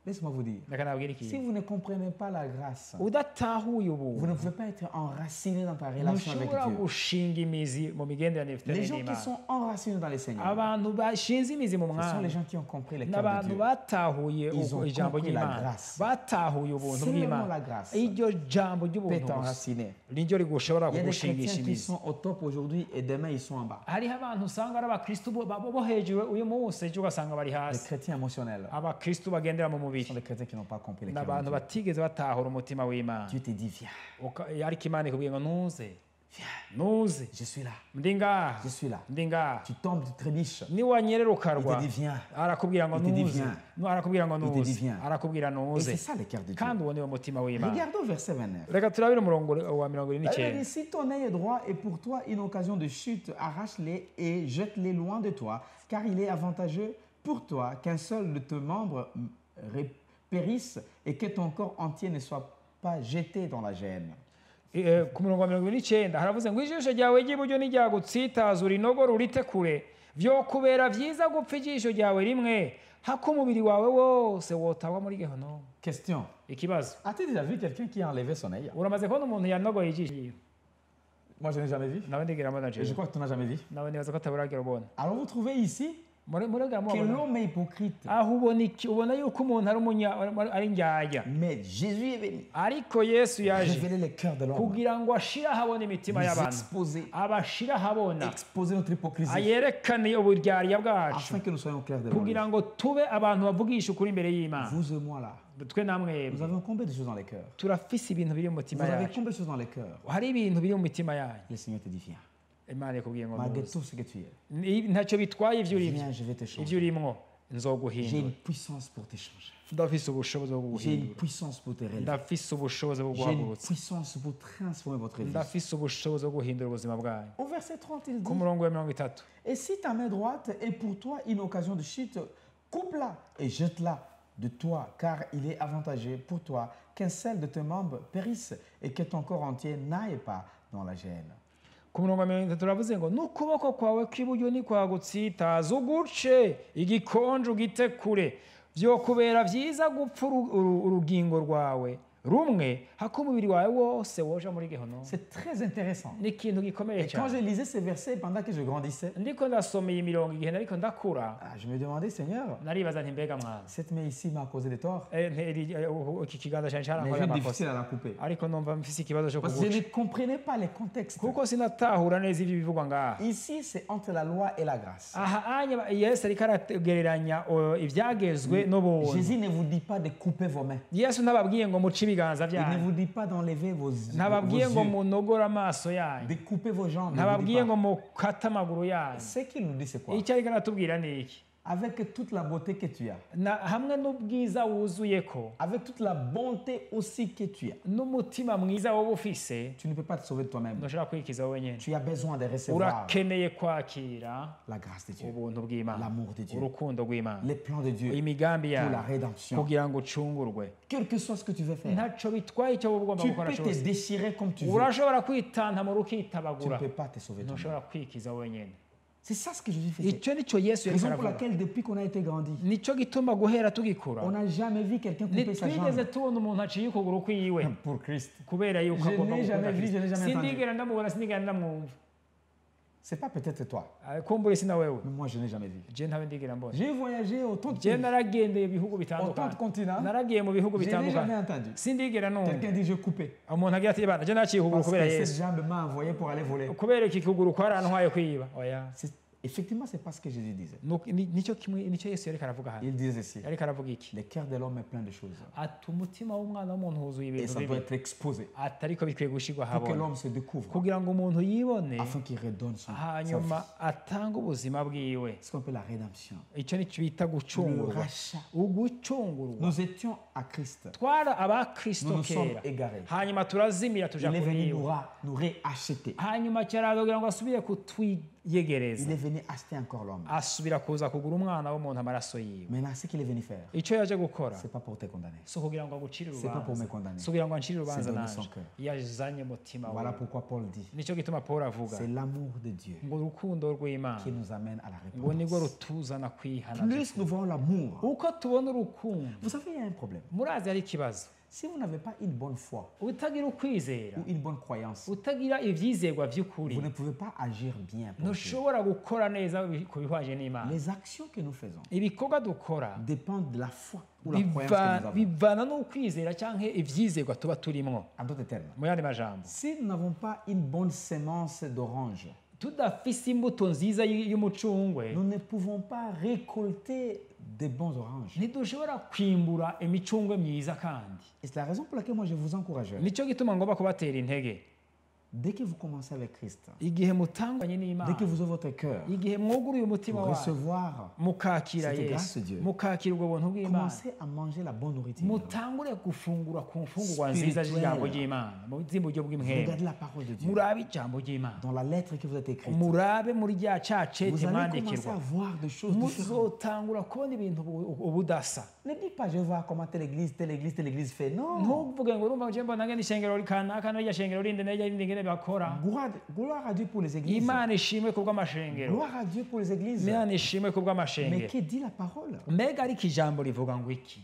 Laisse-moi vous dire, Reka nabwire si ikintu, vous ne comprenez pas la grâce, udatahuye vous ubu ne pouvez pas être enraciné dans ta relation avec ntushobora Dieu. gushinga imizi mu migenderanire Les ifitanye gens qui n'Imana. sont enracinés dans les Seigneurs, Abantu bashinze imizi mu ce sont mwami les gens qui ont compris le cœur de n'abantu Dieu. batahuye Ils ont ijambo compris la ry'Imana, grâce. batahuye ubuntu Seulement bw'Imana. la grâce Iryo jambo peut ry'ubuntu gusa t'enraciner. niryo rigushobora Il y a des kugushingisha chrétiens qui imizi. sont au top aujourd'hui et demain ils sont en bas. Hariho abantu usanga ari abakristu bo hejuru uyu munsi ejo ugasanga bari Les hasi. chrétiens émotionnels Abakristu bagendera mu sont mubiri des chrétiens qui n'ont pas compris le cœur n'abantu de Dieu. batigeze batahura umutima w'Imana. Dieu te dit, viens, Ariko Imana ikubwiye ngo ntuze viens, ntuze je suis là, ndi ngaha je suis là. ndi ngaha. Tu tombes, tu trébiches. Niwanyerera Il ukarwa te dit, viens. arakubwira ngo Il te dit, ntuze, viens. arakubwira ngo Il te dit, ntuze, viens. arakubwira Et ntuze, c'est ça le cœur de Dieu. kandi uwo niwo mutima w'Imana. Regardez au verset 29. Reka turabire umurongo wa La Bible 29. dit, si ton œil est droit et pour toi une occasion de chute, arrache-les et jette-les loin de toi, car il est avantageux pour toi qu'un seul de tes membres périsse et que ton corps entier ne soit pas jeté dans la gêne. Ku murongo wa 29 haravuze ngo ijisho ryawe ry'iburyo niryagutsitaza urinogo rurite kure, vyokubera vyiza gupfa ijisho ryawe rimwe, hako umubiri wawe wose wotagwa muri Gehonomu. Question. Ikibazo, As-tu déjà vu quelqu'un qui a enlevé son œil? uramaze kubona umuntu yanogoye ijisho ryiwe? Moi, je n'ai jamais vu. Nawe ndigira mbona Et je jewe, crois que tu n'as jamais vu. nawe nibaza ko ataburagira ubona. Alors, vous trouvez ici Murega que mubona l'homme est hypocrite. aho ubona yuko umuntu ari indyarya, Mais Jésus est venu ariko Yesu yaje révéler le cœur de l'homme, kugira ngo ashire ahabona imitima nous y'abantu, exposer, abashire ahabona, exposer notre hypocrisie, ayerekane uburyarya bwacu, afin que nous soyons clairs de kugira ngo tube abantu bavugisha ukuri imbere y'Imana. Vous et moi là, Twe namwe nous avons combien de choses dans les cœurs? turafise ibintu biri mu Vous mitima avez yacu, combien de choses dans les cœurs? hari ibintu biri mu mitima yanyu. Le Seigneur te dit, viens. imana ikubwiye ngo malgré ntuze tout ce que tu es. ntacyo bitwaye ibyo urimo Viens, je vais te ibyo changer. urimo J'ai nzoguhindura une puissance pour te changer. ndafise ubushobozi bwo J'ai une kuguhindura puissance pour te relever. ndafise ubushobozi bwo J'ai une guhagurutsa puissance pour transformer votre vie. ndafise ubushobozi bwo guhindura ubuzima bwanyu Au verset 30, il dit, ku murongo wa 30 et si ta main droite est pour toi une occasion de chute, coupe-la et jette-la de toi, car il est avantageux pour toi qu'un seul de tes membres périsse et que ton corps entier n'aille pas dans la gêne. ku murongo wa 30 turavuze ngo n'ukuboko kwawe kw'iburyo nikwagutsitaza uguce igikonjo ugite kure vyokubera vyiza gupfa urugingo rwawe rumwe hako umubiri wawe wose woja muri gehono C'est très intéressant. ni ikintu gikomeye Et quand je cyane lisais ces versets pendant que je grandissais, ndiko ndasomeye imirongo igihe nariko ndakura je me demandais, Seigneur, naribaza nti mbega mwana cette main ici m'a causé des torts, iki kiganza cyane mais cyarankoze j'ai amakosa difficile à la couper. ariko numva mfise ikibazo cyo Parce que je kuguca ne comprenais pas les contextes. kuko sinatahura neza ibyo bivugwa ngaha Ici, c'est entre la loi et la grâce. aha anya yesu ariko aragereranya ibyagezwe n'ubuntu Jésus ne vous dit pas de couper vos mains. yesu ntababwiye ngo muce ibiganza Il ne byanyu vous dit pas d'enlever vos ntababwiye ngo yeux, munogore amaso yanyu de couper vos jambes. Il ne vous dit ntababwiye pas. ngo mukate amaguru yanyu Ce qu'il nous dit, c'est quoi? icyo ariko aratubwira ni iki Avec toute la beauté que tu as, hamwe n'ubwiza wuzuye ko avec toute la bonté aussi que tu as, n'umutima mwiza wowe ufise tu ne peux pas te sauver de toi-même. ntushobora kwikiza wowe nyine Tu as besoin de recevoir urakeneye kwakira la grâce de Dieu, ubuntu bw'imana l'amour de Dieu, urukundo rw'imana les plans de Dieu imigambi pour la yawe rédemption. kugira ngo ucungurwe Quel que soit ce que tu veux faire, ntacyo bitwaye icyo wowe ugomba tu gukora peux te cyose déchirer comme tu veux. urashobora kwitanta mu Tu ne rukitabagura peux pas te sauver de toi-même. ntushobora kwikiza wowe nyine C'est ça ce que Jésus faisait. icyo nicyo yesu yariko Raison pour aravuga laquelle, depuis qu'on a été grandi, nicyo gituma guhera tugikura on n'a jamais vu quelqu'un couper sa ntitwigeze jambe tubona umuntu aciye ukuguru kwiwe pour Christ. kubera yuko Je agomba n'ai gukunda jamais vu, je n'ai Kristo. jamais entendu. sindigera ndamubona sindigera ndamwumva C'est pas peut-être toi, kumbure sina wewe mais moi je n'ai jamais vu. je ntawe ndigera mbona J'ai voyagé autant de je pays, naragendeye ibihugu autant de bitandukanye continents. naragiye mu bihugu Je n'ai jamais bitandukanye entendu. sindigera numva Quelqu'un dit je coupais. umuntu agira ati bana je naciye ukuguru Parce kubera que cette yesu jambe m'a envoyé pour aller voler. kubera iki kuguru kwarantwaye kwiba oya Effectivement, c'est pas ce que Jésus disait. nicyo yesu yariko aravuga hano Il disait ceci. yariko aravuga iki Le cœur de l'homme est plein de choses. ati umutima w'umwana w'umuntu wuzuye Et ibintu ça doit bibi être exposé ati ariko bikwiye gushirwa pour que ahabona l'homme se découvre, kugira ngo umuntu yibone afin qu'il redonne sa hanyuma vie. atanga ubuzima bwiwe Ce qu'on appelle la rédemption. icyo nicyo bita Le gucungurwa rachat. ugucungurwa Nous étions à Christ. twari abakristo Nous nous sommes kera égarés. hanyuma turazimira tuja Il est kuri venu yiwe nous réacheter. hanyuma cyaraza kugira ngo asubire Il kutwiyegereza est venu acheter encore l'homme. asubira kuza kugura umwana w'umuntu amaraso yiwe Maintenant, ce qu'il est venu faire, icyo yaje gukora c'est pas pour te condamner. si kugira ngo agucire C'est pas pour me urubanza condamner. si kugira ngo ancire C'est urubanza donner nanje son cœur. yazanye umutima Voilà we pourquoi Paul dit, nicyo gituma paul avuga c'est l'amour de Dieu ngo urukundo rw'imana qui nous amène à la ngo nirwo repentance. rutuzana kwihana Plus nous voyons l'amour, uko tubona urukundo vous savez, il y a un problème. murazi hari ikibazo Si vous n'avez pas une bonne foi utagira ukwizera ou une bonne croyance, utagira ibyizerwa by'ukuri vous ne pouvez pas agir bien pour Dieu. ntushobora gukora neza ku bihwanye n'imana Les actions que nous faisons ibikorwa dukora dépendent de la foi ou la croyance que nous avons. bivana n'ukwizera cyangwa ibyizerwa tuba turimo En d'autres termes, mu yandi majambo si nous n'avons pas une bonne sémence d'orange, tudafise imbuto nziza y'umucungwe nous ne pouvons pas récolter des bons oranges. ntidushobora kwimbura imicungwe myiza kandi Et c'est la raison pour laquelle moi je vous encourage. nicyo gituma ngomba kubatera intege Dès que vous commencez avec Christ, igihe mutanganye dès n'imana que vous ouvrez votre cœur igihe mwuguruye umutima pour wawe recevoir, mukakira cette yesu grâce de Dieu, mukakira ubwo buntu bw'imana commencez à manger la bonne nourriture. mutangure gufungura ku mfungurwa nziza z'ijambo ry'imana mu buryo bw'imhemu Regardez la parole de Dieu. murabe ijambo ry'imana Dans la lettre que vous êtes écrite, murabe muri rya vous cacete allez commencer à mwandikirwa voir des choses différentes. muzotangura kubona ibintu ubudasa Ne dis pas, je vais voir comment telle église fait. Non. ntuvuge ngo urumva je mbona ngene ishengero kanaka n'irya shengero rindi n'irya rindi ngene bakora Gloire à Dieu pour les églises. imana ishimwe ku bw'amashengero Gloire à Dieu pour les églises. imana ishimwe ku Mais bw'amashengero que dit la parole? mbega ariko ijambo rivuga ngo iki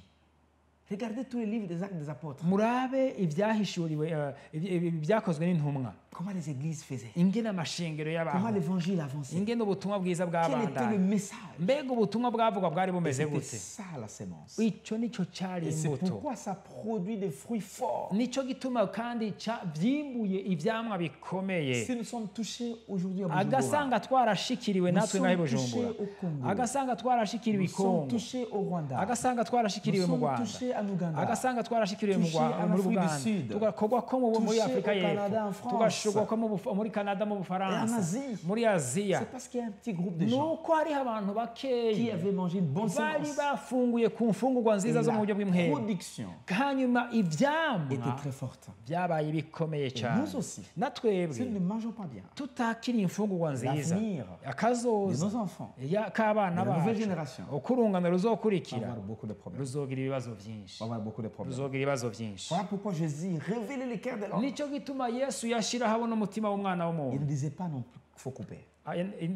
Regardez tous les livres des actes des apôtres. murabe ibyahishuriwe ibyakozwe n'intumwa Comment les églises faisaient. ingene amashengero Comment y'abantu l'évangile avançait. ingene ubutumwa bwiza Quel était le bwabandanya message? mbega ubutumwa bwavugwa bwari Et bumeze c'était gute ça la sémence. icyo nicyo cyari Et c'est imbuto pourquoi ça produit des fruits forts. nicyo gituma kandi byimbuye ibyamwa bikomeye Si nous sommes touchés aujourd'hui à Bujumbura, agasanga twarashikiriwe nous natwe ngaho i sommes bujumbura touchés au Congo, agasanga twarashikiriwe i nous sommes kongo touchés au Rwanda, agasanga nous twarashikiriwe mu sommes rwanda touchés en Ouganda, agasanga twarashikiriwe touchés en muri Afrique du buganda Sud, tugakorwa ko muri touchés afurika au Canada, y'epfo en France, gushurwa muri Canada, mu et en Bufaransa, Asie, muri Aziya, c'est parce qu'il y a un petit groupe de gens nuko hariho abantu qui bakeyi avaient mangé une bonne bari semence. bafunguye ku mfungurwa Et nziza zo mu buryo la bw'imwemu, production hanyuma était ivyamwa très forte. byabaye bikomeye cyane. nous aussi, na Si twebwe nous ne mangeons pas bien, tutakiri imfungurwa nziza, l'avenir de akazoza nos enfants, k'abana de la nouvelle bacu, génération, ukurungano va ruzokurikira avoir beaucoup de problèmes. ruzogira ibibazo byinshi, Va avoir beaucoup de problèmes. ruzogira ibibazo byinshi. Voilà pourquoi Jésus révélait les cœurs de l'homme. nicyo gituma Yesu yashira habona umutima w'umwana Il w'umuntu. ne disait pas non plus qu'il faut couper,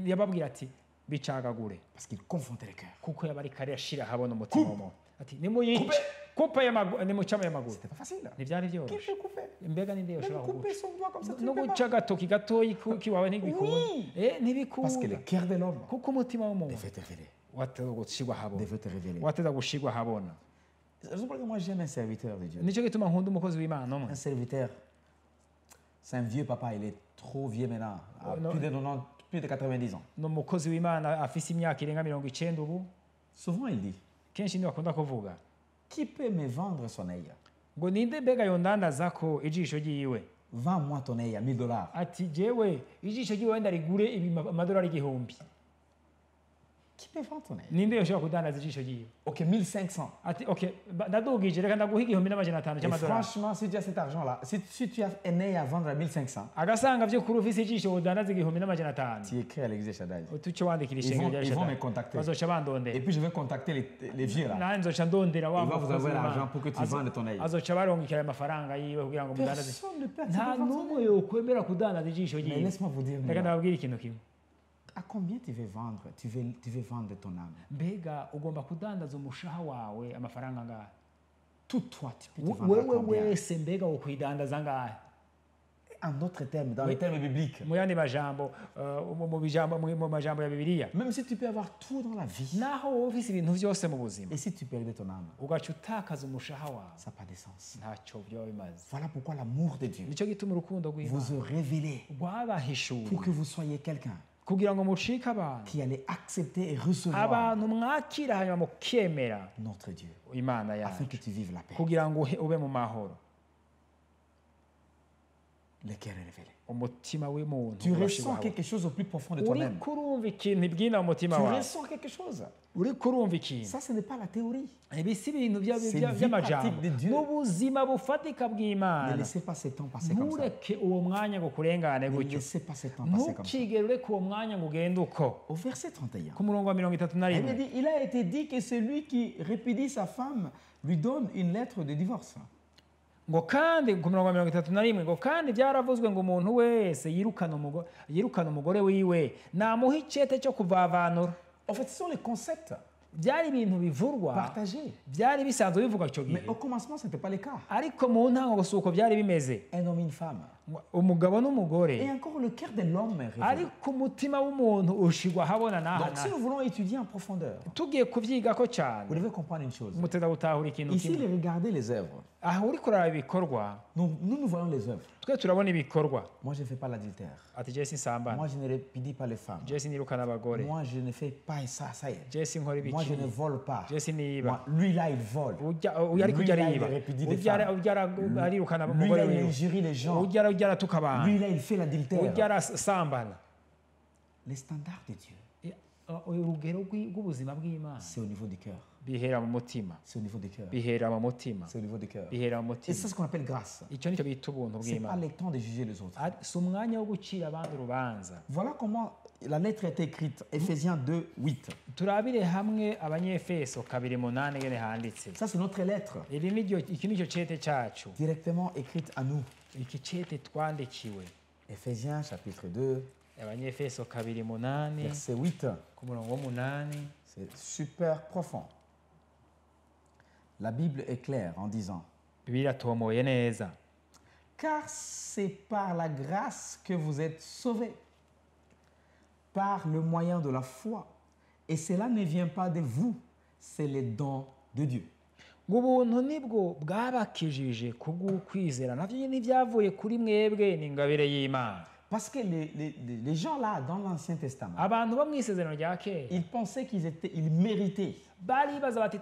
Yababwira ati bicagagure, parce qu'il confondait les cœurs. kuko yaba ariko arashira habona umutima w'umuntu. Ati nimuyice, kupa y'amaguru, nimucame y'amaguru. C'était pas facile. Ntibyari Qui byoroshye. peut couper? Mbega ninde Même yoshobora couper kuguca son doigt comme ça, tu no ne peux guca pas. agatoki gatoyi kiwawe ntibikunda. Oui. Parce que ntibikunda le cœur de l'homme kuko umutima w'umuntu devait te révéler. wateza gushigwa habona, Devait te révéler. wateza gushigwa habona. C'est la raison pour laquelle moi j'aime un serviteur de Dieu. nicyo gituma nkunda umukozi w'Imana umwe. Un serviteur, c'est un vieux papa, il est trop vieux maintenant, à Non. plus de 90, plus de 90 ans. ni umukozi w'Imana afise imyaka irenga 90 ubu. Souvent il dit, kenshi niwe akunda kuvuga qui peut me vendre son œil? ngo ninde mbega yondandaza ko ijisho ryiwe. Vends-moi ton œil à 1000 $. ati jewe ijisho ryiwe wenda rigure amadolari 1000. Qui peut vendre ton œil? ninde yoshobora kudandaza ijisho ryiwe. Ok, 1500. ati okay, ndadugije reka ndaguha 1500 Et cy'amadolari. franchement, si tu as cet argent-là, si tu as un œil à vendre à 1500, agasanga vy'ukuri ufise ijisho wodandaza 1500, tu écris à l'église de Shaddai. tuce wandikira Ils ishengero vont, rya ils vont me Shaddai. contacter. bazoca Et bandondera, puis je vais contacter les vieux là. nanje nzoca ndondera wa Il va vous mukozi envoyer w'Imana. l'argent pour que tu vendes ton œil. azoca barongekera amafaranga yiwe kugira ngo mudandaze. Personne ne peut nta accepter vendre n'umwe ton œil. yokwemera kudandaza ijisho Mais ryiwe. laisse-moi vous dire, reka Noah, ndababwira ikintu kimwe, à combien tu veux vendre? Tu veux vendre ton âme. mbega ugomba kudandaza umushaha wawe amafaranga angahe? Tout toi, tu peux te vendre à wewe combien? wese mbega wokwidandaza angahe? En d'autres termes, dans les termes bibliques, mu yandi majambo mu majambo ya Bibiliya, même si tu peux avoir tout dans la vie, naho wowe ufise ibintu vyose mu buzima et si tu perdais ton âme, ugaca utakaza umushaha wawe, ça n'a pas de sens. ntacyo vyoba bimaze. Voilà pourquoi l'amour de Dieu nicyo gituma urukundo rw'Imana vous a révélé rwabahishuye pour que vous soyez quelqu'un kugira ngo mucike abantu, qui allait accepter et recevoir abantu mwakira hanyuma mukemera notre Dieu, Imana afin yacu que tu vives la paix. kugira ngo ube mu mahoro. Le cœur est révélé. umutima w'umuntu Tu urashirwa ressens habona. quelque chose au plus profond de toi-même. uriko urumva ikintu ibwina mu mutima Tu wawe, ressens quelque chose. uriko urumva ikintu. Ça, ce n'est pas la théorie. ibi si ibintu C'est une vie by'amajambo, pratique de Dieu. n'ubuzima bufatika Ne bw'Imana. laissez pas ce temps passer comme ça. ntureke uwo mwanya ngo kurengane Ne gutyo, laissez pas ce temps passer comme ça. ntukigere ureke uwo mwanya ngo ugende uko. Au verset 31, ku murongo wa 31, elle dit, il a été dit que celui qui répudie sa femme lui donne une lettre de divorce. ngo kandi ku murongo wa 31 ngo kandi byaravuzwe ngo umuntu wese yirukana umugore wiwe namuha icete cyo kuvavanura. En fait, ce sont les concepts byari ibintu bivurwa, partagés. byari bisanzwe bivugwa icyo gihe, Mais au commencement, ce n'était pas le cas. ariko mu ntango gusa uko byari bimeze, Un homme et une femme. umugabo n'umugore, Et encore, le cœur de l'homme est révélé. ariko umutima w'umuntu ushigwa habona n'aha Donc, si nous voulons étudier en profondeur, tugiye kubyigako cyane, vous devez comprendre une chose. muteza gutahura ikintu Ici, kimwe. regardez les œuvres. aha uri kuraba ibikorwa, Nous voyons les œuvres. twe turabona ibikorwa. Moi, je ne fais pas l'adultère. ati jesi nsambana, Moi, je ne répudie pas les femmes. jesi nirukana abagore, Moi, je ne fais pas ça, ça y est. jesi nkora Moi, je ne ibiki, vole pas. jesi niba. Moi, lui, là, il vole. Uyu ariko ujya Lui, là, ariba, il répudie les ujya femmes. arirukana Lui, umugore là, il wiwe, injurie les gens. ujya atuka abantu, Lui, là, il fait l'adultère. ujya arasambana. Les standards de Dieu, urugero rw'ubuzima bw'Imana c'est au niveau du cœur. bihera mu mutima, C'est au niveau du cœur. bihera mu mutima, C'est au niveau du cœur. bihera mu Et c'est mutima. ce qu'on appelle grâce. icyo nicyo bita ubuntu C'est pas bw'Imana. le temps de juger les autres. Si umwanya wo gucira abandi urubanza. Voilà comment la lettre a été écrite. Ephésiens 2, 8. turabire hamwe Abanyefeso 2:8 ngene handitse. Ça, c'est notre lettre. iki nicyo cete cyacu, Directement écrite à nous. iki cete twandikiwe. Ephésiens chapitre 2, Abanyefeso 2:8 verset 8. ku murongo w'8. C'est super profond. La Bible est claire en disant, Bibiliya atomoye neza, car c'est par la grâce que vous êtes sauvés, par le moyen de la foi. Et cela ne vient pas de vous, c'est le don de Dieu. ngo ubuntu nibwo bwabakijije kubw'ukwizera, navyo nyine ntibyavuye kuri mwebwe, ni ingabire y'Imana. Parce que les gens là, dans l'Ancien Testament, abantu bo mu isezerano rya kera ils pensaient ils méritaient baribaza bati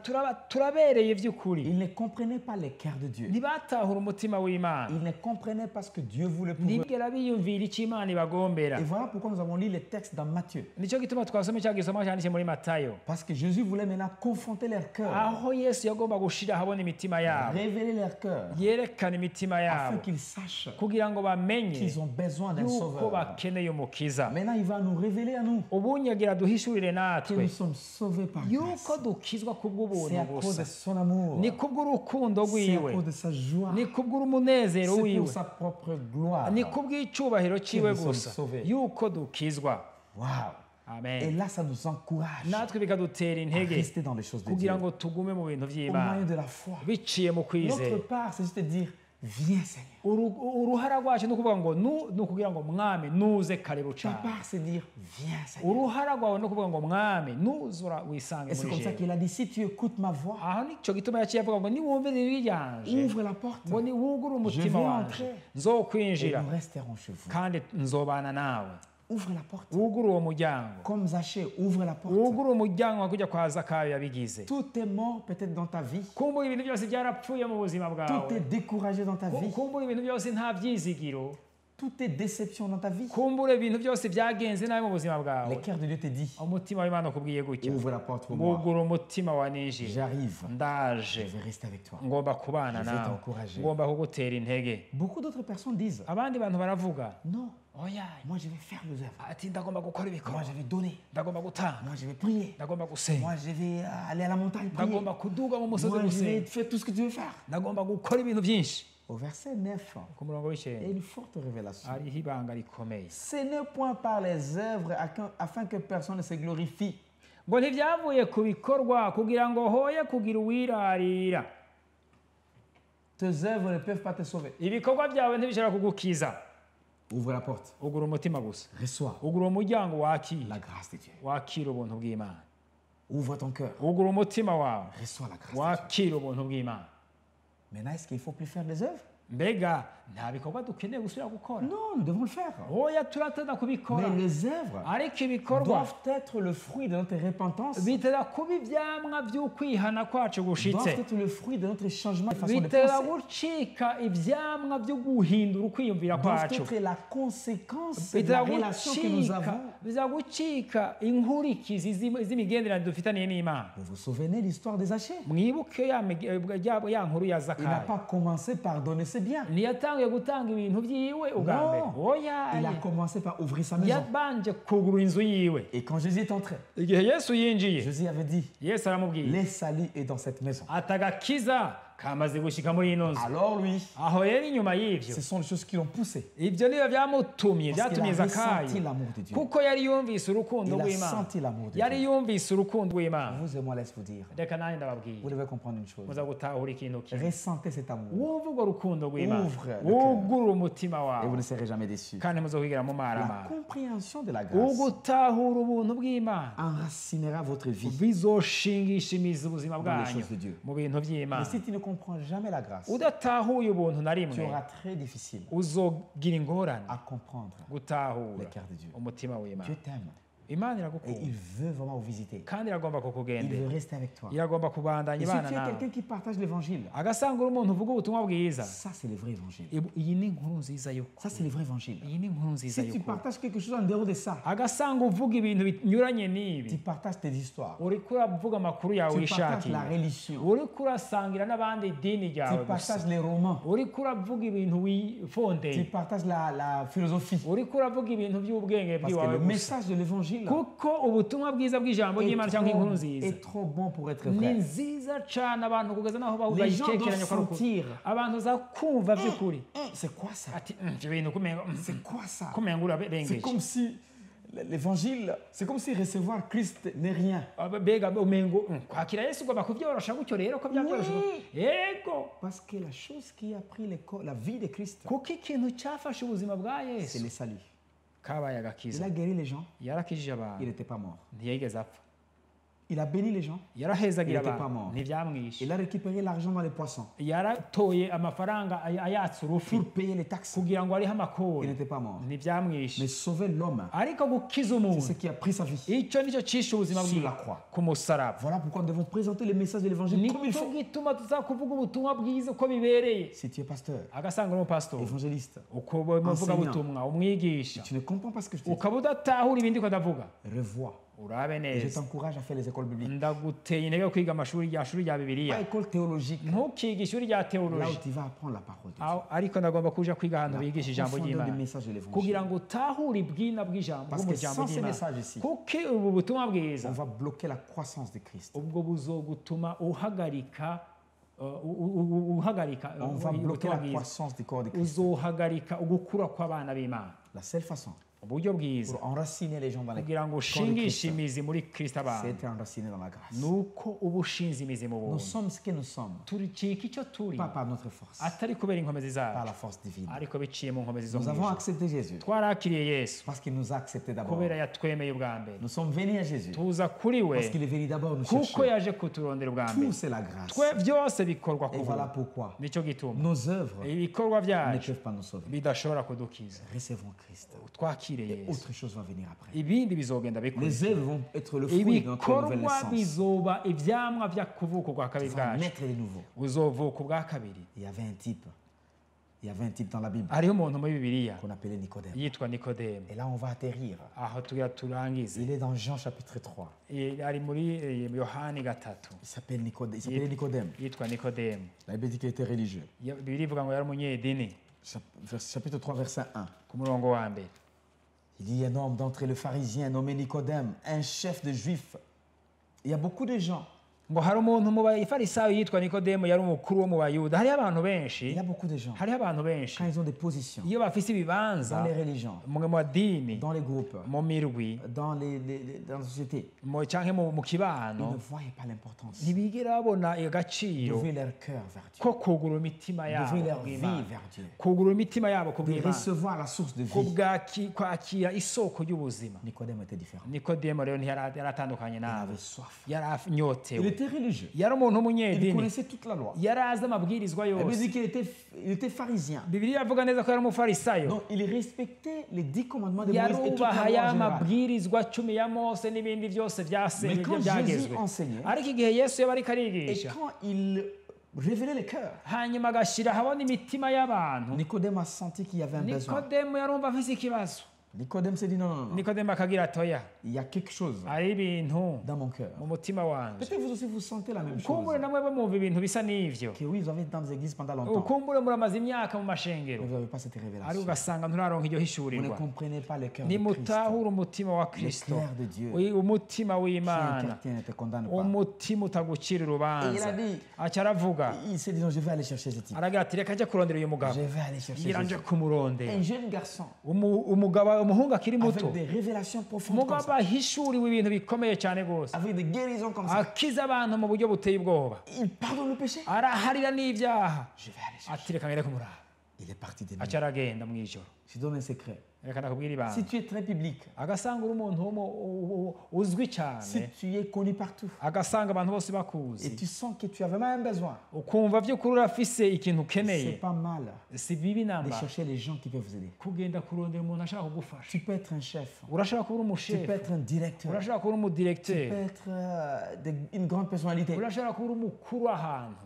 turabereye by'ukuri. Ils ne comprenaient pas les cœurs de Dieu. Ntibatahura umutima w'Imana. Ils ne comprenaient pas ce que Dieu voulait pour eux. Ntibigera biyumvira icyo Imana ibagombera. Et voilà pourquoi nous avons lu les textes dans Matthieu. Nicyo gituma twasomye cya gisoma cyanditse muri Matayo. Parce que Jésus voulait maintenant confronter leur cœur, Aho Yesu yagomba gushira habona imitima yabo. révéler leur cœur, Yerekana imitima afin yabo. qu'ils sachent Kugira ngo bamenye qu'ils ont besoin d'un yuko sauveur. bakeneye umukiza. Maintenant, il va nous révéler à nous Ubunyagira duhishurire que natwe nous sommes sauvés par grâce. yuko dukizwa kubw'ubuntu C'est à cause gusa. de son amour. Ni kubw'urukundo C'est à rwiwe. cause de sa joie. Ni kubw'umunezero C'est wiwe. pour sa propre gloire. Ni kubw'icyubahiro ciwe nous sommes gusa sauvés. yuko dukizwa. Wow. Et Amen. là, ça nous encourage Natwe bikadutera à intege rester dans les choses de Dieu. kugira ngo tugume mu bintu Au moyen by'Imana de la foi. biciye mu kwizera. Notre part, c'est juste de dire, viens Seigneur. Uruhara rwacu ni ukuvuga ngo ni ukugira ngo mwami nuze karibu Ta cyane. part, c'est dire, viens Seigneur. Uruhara rwawe ni ukuvuga ngo mwami nuzura wisange Et c'est muri comme ça jewe. qu'il a dit, si tu écoutes ma voix, Aho nicyo gituma yaciye avuga ngo niwumvire ijwi ryanje ouvre la porte ngo niwugure umutima Je vais wanje entrer. et nzokwinjira nous resterons chez vous. kandi nzobana nawe. Ouvre la porte. Wugure uwo muryango. Comme Zachée, ouvre la porte. Wugure umuryango nka kujya kwa Zakayo yabigize. Tout est mort peut-être dans ta vie. Kumbura ibintu byose byarapfuye mu buzima Tout est bwawe. découragé dans ta vie. Kumbura ibintu byose nta byizigiro. Tout est déception dans ta vie. Kumbura ibintu byose byagenze nabi mu buzima Le bwawe. cœur de Dieu te dit, Umutima w'Imana ukubwiye gutya. ouvre la porte pour moi. Wugure umutima wa ninjira. J'arrive. Je Ndaje. vais rester avec toi. Ngomba kubana Je vais nawe. t'encourager. Ngomba kugutera intege. Beaucoup d'autres personnes disent, Abandi bantu baravuga. non, Oya. moi je vais faire les œuvres. Ati ndagomba gukora Moi ibikorwa. je vais donner. Ndagomba gutanga. Moi je vais prier. Ndagomba gusenga. Moi je vais aller à la montagne prier. Ndagomba kuduga mu musozi Moi je vais gusenga. faire tout ce que tu veux faire. Ndagomba gukora ibintu byinshi. Au verset 9, Ku murongo il y a w'icyenda une forte révélation. hariho ibanga rikomeye. Ce n'est point par les œuvres afin que personne ne se glorifie. Ngo ntibyavuye ku bikorwa kugira ngo hoye kugira uwirarira. Tes œuvres ne peuvent pas te sauver. Ibikorwa byawe ntibishobora kugukiza. Ouvre la porte. Ugura umutima gusa. Reçois Ugura umuryango wakira. la grâce de Dieu. Wakira ubuntu bw'Imana. Ouvre ton cœur. Ugura umutima wawe. Reçois la grâce de Wakira Dieu. ubuntu bw'Imana. Maintenant, est-ce qu'il ne faut plus faire des œuvres? Mbega nta bikorwa dukeneye gusubira gukora. Non, nous devons le faire. Oya turatenda kubikora. Mais les œuvres Ariko ibikorwa doivent être le fruit de notre repentance, bitera kuba ibyamwa by'ukwihana kwacu doivent gushitse. être le fruit de notre changement de façon de Bitera penser, gucika ibyamwa byo guhindura ukwiyumvira doivent kwacu. être la conséquence de la relation que nous avons. biza gucika inkurikizi z'imigenderanire dufitaniye n'Imana. Vous vous souvenez de l'histoire de Zachée? Mwibuke ya nkuru ya Il n'a Zakayo. pas commencé par donner ses biens. Ntiyatangiye gutanga ibintu byiwe ubwa mbere. Non, Oya. il a commencé par ouvrir sa maison. Yabanje kugura inzu yiwe. Et quand Jésus est entré, Igihe Yesu yinjiye, Jésus avait dit, Yesu aramubwiye le salut est dans cette maison. atagakiza kamaze gushika muri ino nzu. Alors lui, Aho rero inyuma y'ivyo ce sont les choses qui l'ont poussé. ibyo niyo byamutumye Parce qu'il byatumye a Zakayo ressenti l'amour de Dieu. kuko yari yumvise urukundo Il a rw'Imana. senti l'amour de Yari Dieu. yumvise urukundo rw'Imana. Vous et moi, laisse vous dire, Reka nanjye ndababwiye vous devez comprendre une chose. muza gutahura ikintu kimwe. Ressentez cet amour Wumva urwo rukundo rw'Imana. Ouvre le cœur. Wugurura umutima et vous wawe ne serez jamais déçus. kandi muzokwigera mu La maramara. compréhension de la grâce Ugutahura ubuntu bw'Imana enracinera votre vie. bizoshingisha imizi ubuzima Dans les bwanyu choses de Dieu. mu bintu Mais by'Imana. si tu ne comprends jamais la grâce, Udatahuye ubuntu na tu rimwe auras très difficile uzogira ingorane à comprendre le gutahura cœur de Dieu. umutima w'Imana. Dieu t'aime Imana et iragukunda il veut vraiment vous visiter. kandi iragomba Il kukugendera, veut rester avec toi. iragomba kubandanya Et si ibana tu es nawe. quelqu'un qui partage l'évangile, Agasanga uri umuntu uvuga ubutumwa bwiza, ça c'est le vrai évangile. iyi ni inkuru nziza y'ukuri. Ça c'est le vrai évangile. Iyi ni inkuru nziza Si tu y'ukuri. partages quelque chose en dehors de ça, Agasanga uvuga ibintu binyuranye tu n'ibi, partages tes histoires, uriko uravuga amakuru yawe tu partages wishakiye, la religion, uriko urasangira n'abandi idini tu ryawe gusa, partages les romans, uriko uravuga ibintu tu wifondeye, partages la philosophie. uriko uravuga ibintu by'ubwenge Parce que bw'iwawe le gusa, message de l'évangile kuko ubutumwa bwiza bw'ijambo ry'Imana cyangwa inkuru nziza est trop bon pour être ni vrai. nziza cyane abantu kugeza naho Les gens bayikekeranya doivent ko ari ukuri. sentir. Abantu za kumva by'ukuri C'est quoi ça? ati ibyo bintu kumenga C'est quoi ça? kumenga C'est urabengeje comme si l'évangile, c'est comme si recevoir Christ n'est rien. mbega umengo kwakira Yesu ugomba kubyorosha gutyo rero ko byabyorosha yego Parce que la chose qui a pris la vie de Christ, kuko ikintu cyafashe ubuzima bwa c'est Yesu le salut. kabaye Il agakiza a guéri les gens, yarakijije il abantu n'était pas mort. ntiyigeze apfa. Il a béni les gens. yarahezagira Il était abantu pas mort. ntibyamwishe Il a récupéré l'argent dans les poissons yaratoye amafaranga ayatsa urufi pour payer les taxes. kugira ngo arihe Il amakori n'était pas mort. ntibyamwishe Mais sauver l'homme, ariko gukiza c'est umuntu ce qui a pris sa vie icyo nicyo cishe ubuzima sur bwiwe la croix. ku musaraba Voilà pourquoi nous devons présenter le message de l'évangile comme il nicyo faut. gituma tuzakuvuga ubutumwa bwiza uko bibereye Si tu es pasteur, agasanga umupasitori évangéliste, ukaba umuvugabutumwa umwigisha tu ne comprends pas ce que je te dis. ukaba udatahura ibindi ko ndavuga Revois. urabe Et je neza t'encourage à faire les écoles bibliques. ndaguteye intege yo kwiga amashuri rya shuri rya bibiliya Pas école théologique, ntukige ishuri rya là où teoloji tu vas apprendre la parole de Dieu. ariko ndagomba kuja kwiga ahantu bigisha ijambo Profondeur du ry'imana message de l'évangile. kugira ngo utahure ibwina bw'ijambo Parce bwo que mu jambo sans ces ry'imana messages ici, kuko ubu butumwa bwiza on va bloquer la croissance de Christ. ubwo buzogutuma uhagarika On va bloquer la croissance du corps de Christ. uzohagarika ugukura kw'abana b'imana La seule façon uburyo bwiza pour enraciner les gens dans les kugira ngo corps de ushingishe Christ, imizi muri kristo abantu c'est être enraciné dans la grâce. ni uko uba ushinze imizi mu Nous buntu sommes ce que nous sommes, turicika icyo turi pas par notre force, atari kubera inkomezi par zacu la force divine. ariko biciye mu nkomezi zo Nous mu avons ijuru accepté Jésus twarakiriye yesu parce qu'il nous a acceptés d'abord. kubera yatwemeye ubwa mbere Nous sommes venus à Jésus tuza kuri we parce qu'il est venu d'abord nous kuko chercher. yaje kuturondera ubwa mbere Tout c'est la grâce. twe byose bikorwa Et ku voilà buntu pourquoi nicyo gituma nos œuvres ibikorwa ne byacu peuvent pas nous sauver. bidashobora kudukiza Recevons Christ. twakire yesu Autre chose va venir après. ibindi bizogenda Les bikurikira œuvres vont être le fruit de notre nouvelle ibikorwa naissance. bizoba ibyamwa bya kuvuka ubwa Tu kabiri vas bwacu naître de nouveau. uzovuka ubwa kabiri Il y avait un type. Il y avait un type dans la Bible hariho umuntu muri bibiliya qu'on appelait Nicodème. yitwa nikodemu Et là, on va atterrir. aho tugira turangize Il est dans Jean chapitre 3. ari muri yohani gatatu Il s'appelait Nicodème. yitwa nikodemu La Bible dit qu'il était religieux. bibiliya ivuga ngo yari umunyedini Chapitre 3, verset 1. ku murongo wa mbere Il dit un homme d'entre les pharisiens nommé Nicodème, un chef de juifs. Il y a beaucoup de gens. ngo hari umuntu mu bafarisayo yitwa nikodemu yari umukuru wo mu bayuda hariho abantu benshi Il y a beaucoup de gens. hariho abantu benshi Quand ils ont des positions iyo bafise ibibanza dans les religions, mu madini dans les groupes, mu mirwi dans la société, canke mu ils ne kibano voyaient pas l'importance ntibigera babona agaciro d'ouvrir leur cœur vers Dieu, ko kugura imitima yabo d'ouvrir leur ku vie bw'Imana. vers Dieu, kugura imitima yabo ku de bw'Imana recevoir la source de ku vie. kwakira isoko y'ubuzima Nicodème était différent. nikodemu rero yari atandukanye Il nawe avait soif. yari Il anyotewe était religieux. yari umuntu Il w'umunyedini connaissait toute la loi. yari azi amabwirizwa La Bible yose dit qu'il était pharisien. bibiliya avuga neza ko yari umufarisayo Donc il respectait les 10 commandements de Moïse et toute la yarubaha loi ya en général. mabwirizwa cumi ya mose n'ibindi byose Mais quand Jésus byagezwe enseignait, ariko igihe yesu yaba ariko et arigisha quand il révélait les cœurs, hanyuma agashyira ahabona imitima y'abantu Nicodème a senti qu'il y avait un besoin. nikodemu yarumva afise ikibazo Nicodème s'est dit non, non, non, nikodemu akagira atoya il y a quelque chose hari ibintu dans mon cœur. mu mutima wanje Peut-être vous aussi vous sentez la même chose. ukumbure namwe bamwumva ibintu bisa n'ivyo Que oui, vous avez été dans des églises pendant longtemps, ukumbure muramaze imyaka mu mais mashengero vous n'avez pas cette ari révélation. ugasanga nturaronka iryo Vous ne hishurirwa comprenez pas le cœur de Christ. nimutahura umutima wa Le kristo cœur de Dieu umutima qui w'imana incarne ne te condamne pas. umutima utagucira Et il urubanza a dit, aca aravuga il s'est dit non, je vais aller chercher ce type. aragira ati reka ajya kurondera uyu mugabo Je vais aller chercher ngira ce nje type. kumurondera Un jeune garçon umuhungu akiri muto avec des révélations profondes comme umugabo ça, ahishuriwe ibintu bikomeye cyane rwose avec des guérisons comme ça. akiza abantu mu buryo buteye ubwoba Il pardonne le péché. araharira n'ibyaha Je vais aller chercher. ati reka ngere kumuraba Il est parti de aca nous. aragenda mu ijoro Je donne un secret. reka ndakubwira ibanga Si tu es très public, agasanga uri umuntu uzwi si cyane tu es connu partout, agasanga abantu bose et bakuzi tu sens que tu as vraiment un besoin, ukumva by'ukuri urafise ikintu c'est ukeneye pas mal si bibi de namba chercher les gens qui peuvent vous aider. kugenda kurondera umuntu ashaka kugufasha Tu peux être un chef, urashaka kuba uri tu peux umushefu être un directeur, urashaka kuba uri tu peux umudiregiteri être une grande personnalité. urashaka kuba uri umukuru w'ahantu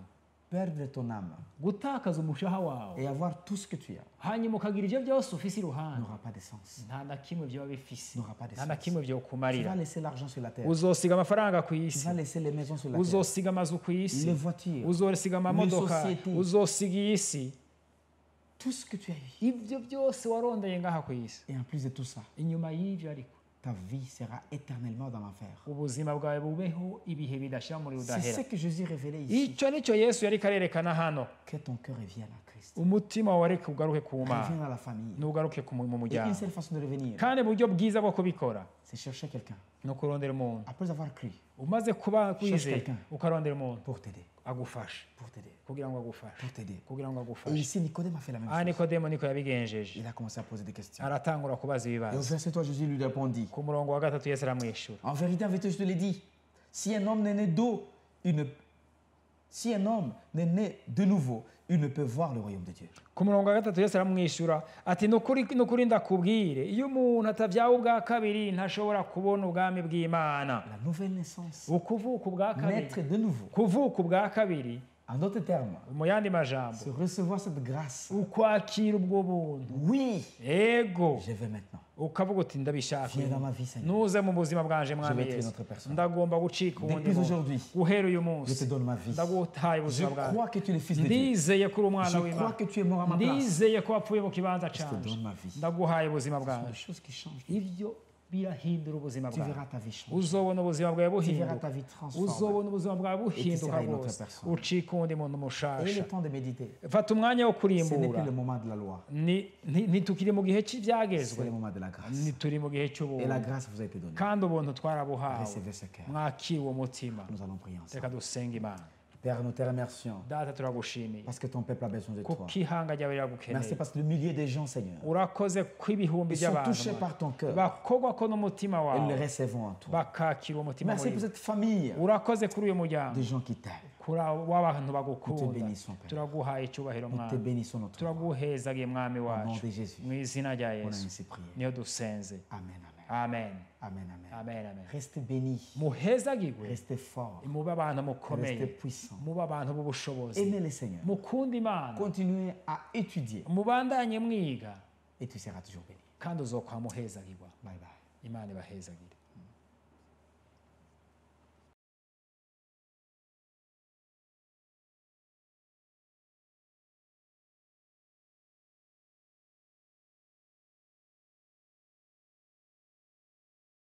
Perdre ton âme gutakaza umushaha wawe et avoir tout ce que tu as hanyuma ukagira ibyo byose ufise iruhande n'aura pas de sens. nta na kimwe byaba bifise N'aura pas de nta na sens. kimwe Tu byokumarira vas laisser l'argent sur la terre. uzosiga amafaranga ku Tu isi vas laisser les maisons sur la terre. uzosiga amazu ku isi Les voitures. uzosiga amamodoka société. uzosiga iyi si Tout ce que tu as eu. ibyo byose warondeye ngaha ku isi Et en plus de tout ça, inyuma y'ibyo ariko ta vie sera éternellement dans l'enfer. ubuzima bwawe bubeho ibihe bidashira muri C'est udahera ce que Jésus révélait ici. icyo nicyo yesu yari karerekana hano Que ton cœur revienne à Christ. umutima wawe reka ugaruke ku mana Revienne à la famille. ntugaruke mu Et une muryango seule façon de revenir, kandi uburyo bwiza bwo kubikora c'est chercher quelqu'un. ni ukurondera umuntu Après avoir cru, umaze kuba kwizera quelqu'un. ukarondera umuntu pour t'aider. agufasha Pour t'aider. kugira ngo agufashe Pour t'aider. kugira ngo Et agufashe ici, Nicodème a fait la même aha chose. nikodemo niko yabigenjeje Il a commencé à poser des questions. aratangura kubaza Et au ibibazo verset 3, Jésus lui répondit, ku murongo wa gatatu yesu aramwishyura en vérité, je te l'ai dit, Si un homme n'est né d'eau, si un homme n'est né de nouveau, il ne peut voir le royaume de Dieu. ku murongo wa gatatu Yesu aramwishyura ati nukuri ndakubwire iyo umuntu atavyawe ubwa kabiri ntashobora kubona ubwami bw'Imana. La nouvelle naissance, Ukuvuka ubwa kabiri, naître de nouveau. kuvuka ubwa kabiri, En d'autres termes, mu yandi majambo, c'est recevoir cette grâce. ukwakira ubwo buntu. Oui, Ego je vais maintenant. ukavuga uti ndabishaka, Viens dans ma vie, Seigneur. nuze mu buzima bwanje Je mwami vais être une Yesu, autre personne. ndagomba gucika ubundi Depuis muntu. aujourd'hui, Guhera uyu je te munsi donne ma vie. ndagutaye Je ubuzima bwawe. crois que tu es le Fils de Dieu. Ndizeye ko uri umwana Je crois w'Imana, que tu es mort à ma place. ndizeye ko wapfuye mu kibanza Je te canje, donne ma vie. ndaguhaye ubuzima Ce sont bwawe. des choses qui changent. Ibyo birahindura ubuzima Tu bwawe. verras ta vie changer. Uzobona ubuzima bwawe Tu verras buhinduka, ta vie transformée. uzobona ubuzima bwawe buhinduka seras une autre rwose, personne. ucika uwundi muntu Et le mushasha. temps de méditer, Fata umwanya wo ce n'est plus kurimbura. le moment de la loi, Ntitukiri mu gihe c'est cy'ibyagezwe, le moment de la grâce. ntituri mu gihe Et la cy'ubuntu, grâce vous a été donnée. kandi ubuntu twarabuhawe. Recevez ce cœur. Mwakire uwo mutima. Nous allons prier ensemble. Reka dusenge Imana. Père, nous te remercions Data turagushimiye parce que ton peuple a besoin de toi. kuko ihanga ryawe Merci riragukeneye. parce que le millier des gens, Seigneur, Urakoze ko ibihumbi ils sont by'abantu touchés par ton cœur bakogwa ko n'umutima et nous les wawe recevons en toi. bakakira uwo mutima Merci pour muri cette famille urakoze kuri uyu muryango de gens qui t'aiment. kuri w'abantu Nous te bagukunda. bénissons, Père. Turaguhaye icyubahiro Nous te mwami, bénissons notre Dieu. turaguhezagiye mwami Au nom wacu de Jésus, mu izina rya on a Yesu ainsi prié. niyo dusenze. Amen, amen. Amen, Amen, amen. amen, amen. Restez bénis, Muhezagirwe, restez forts, mube abantu restez mukomeye, puissants. mube abantu b'ubushobozi, Aimez le Seigneur. mukunda Imana, Continuez à étudier mubandanye mwiga, et tu seras toujours béni. kandi uzokwa muhezagirwa. Bye bye. Imana ibahezagire.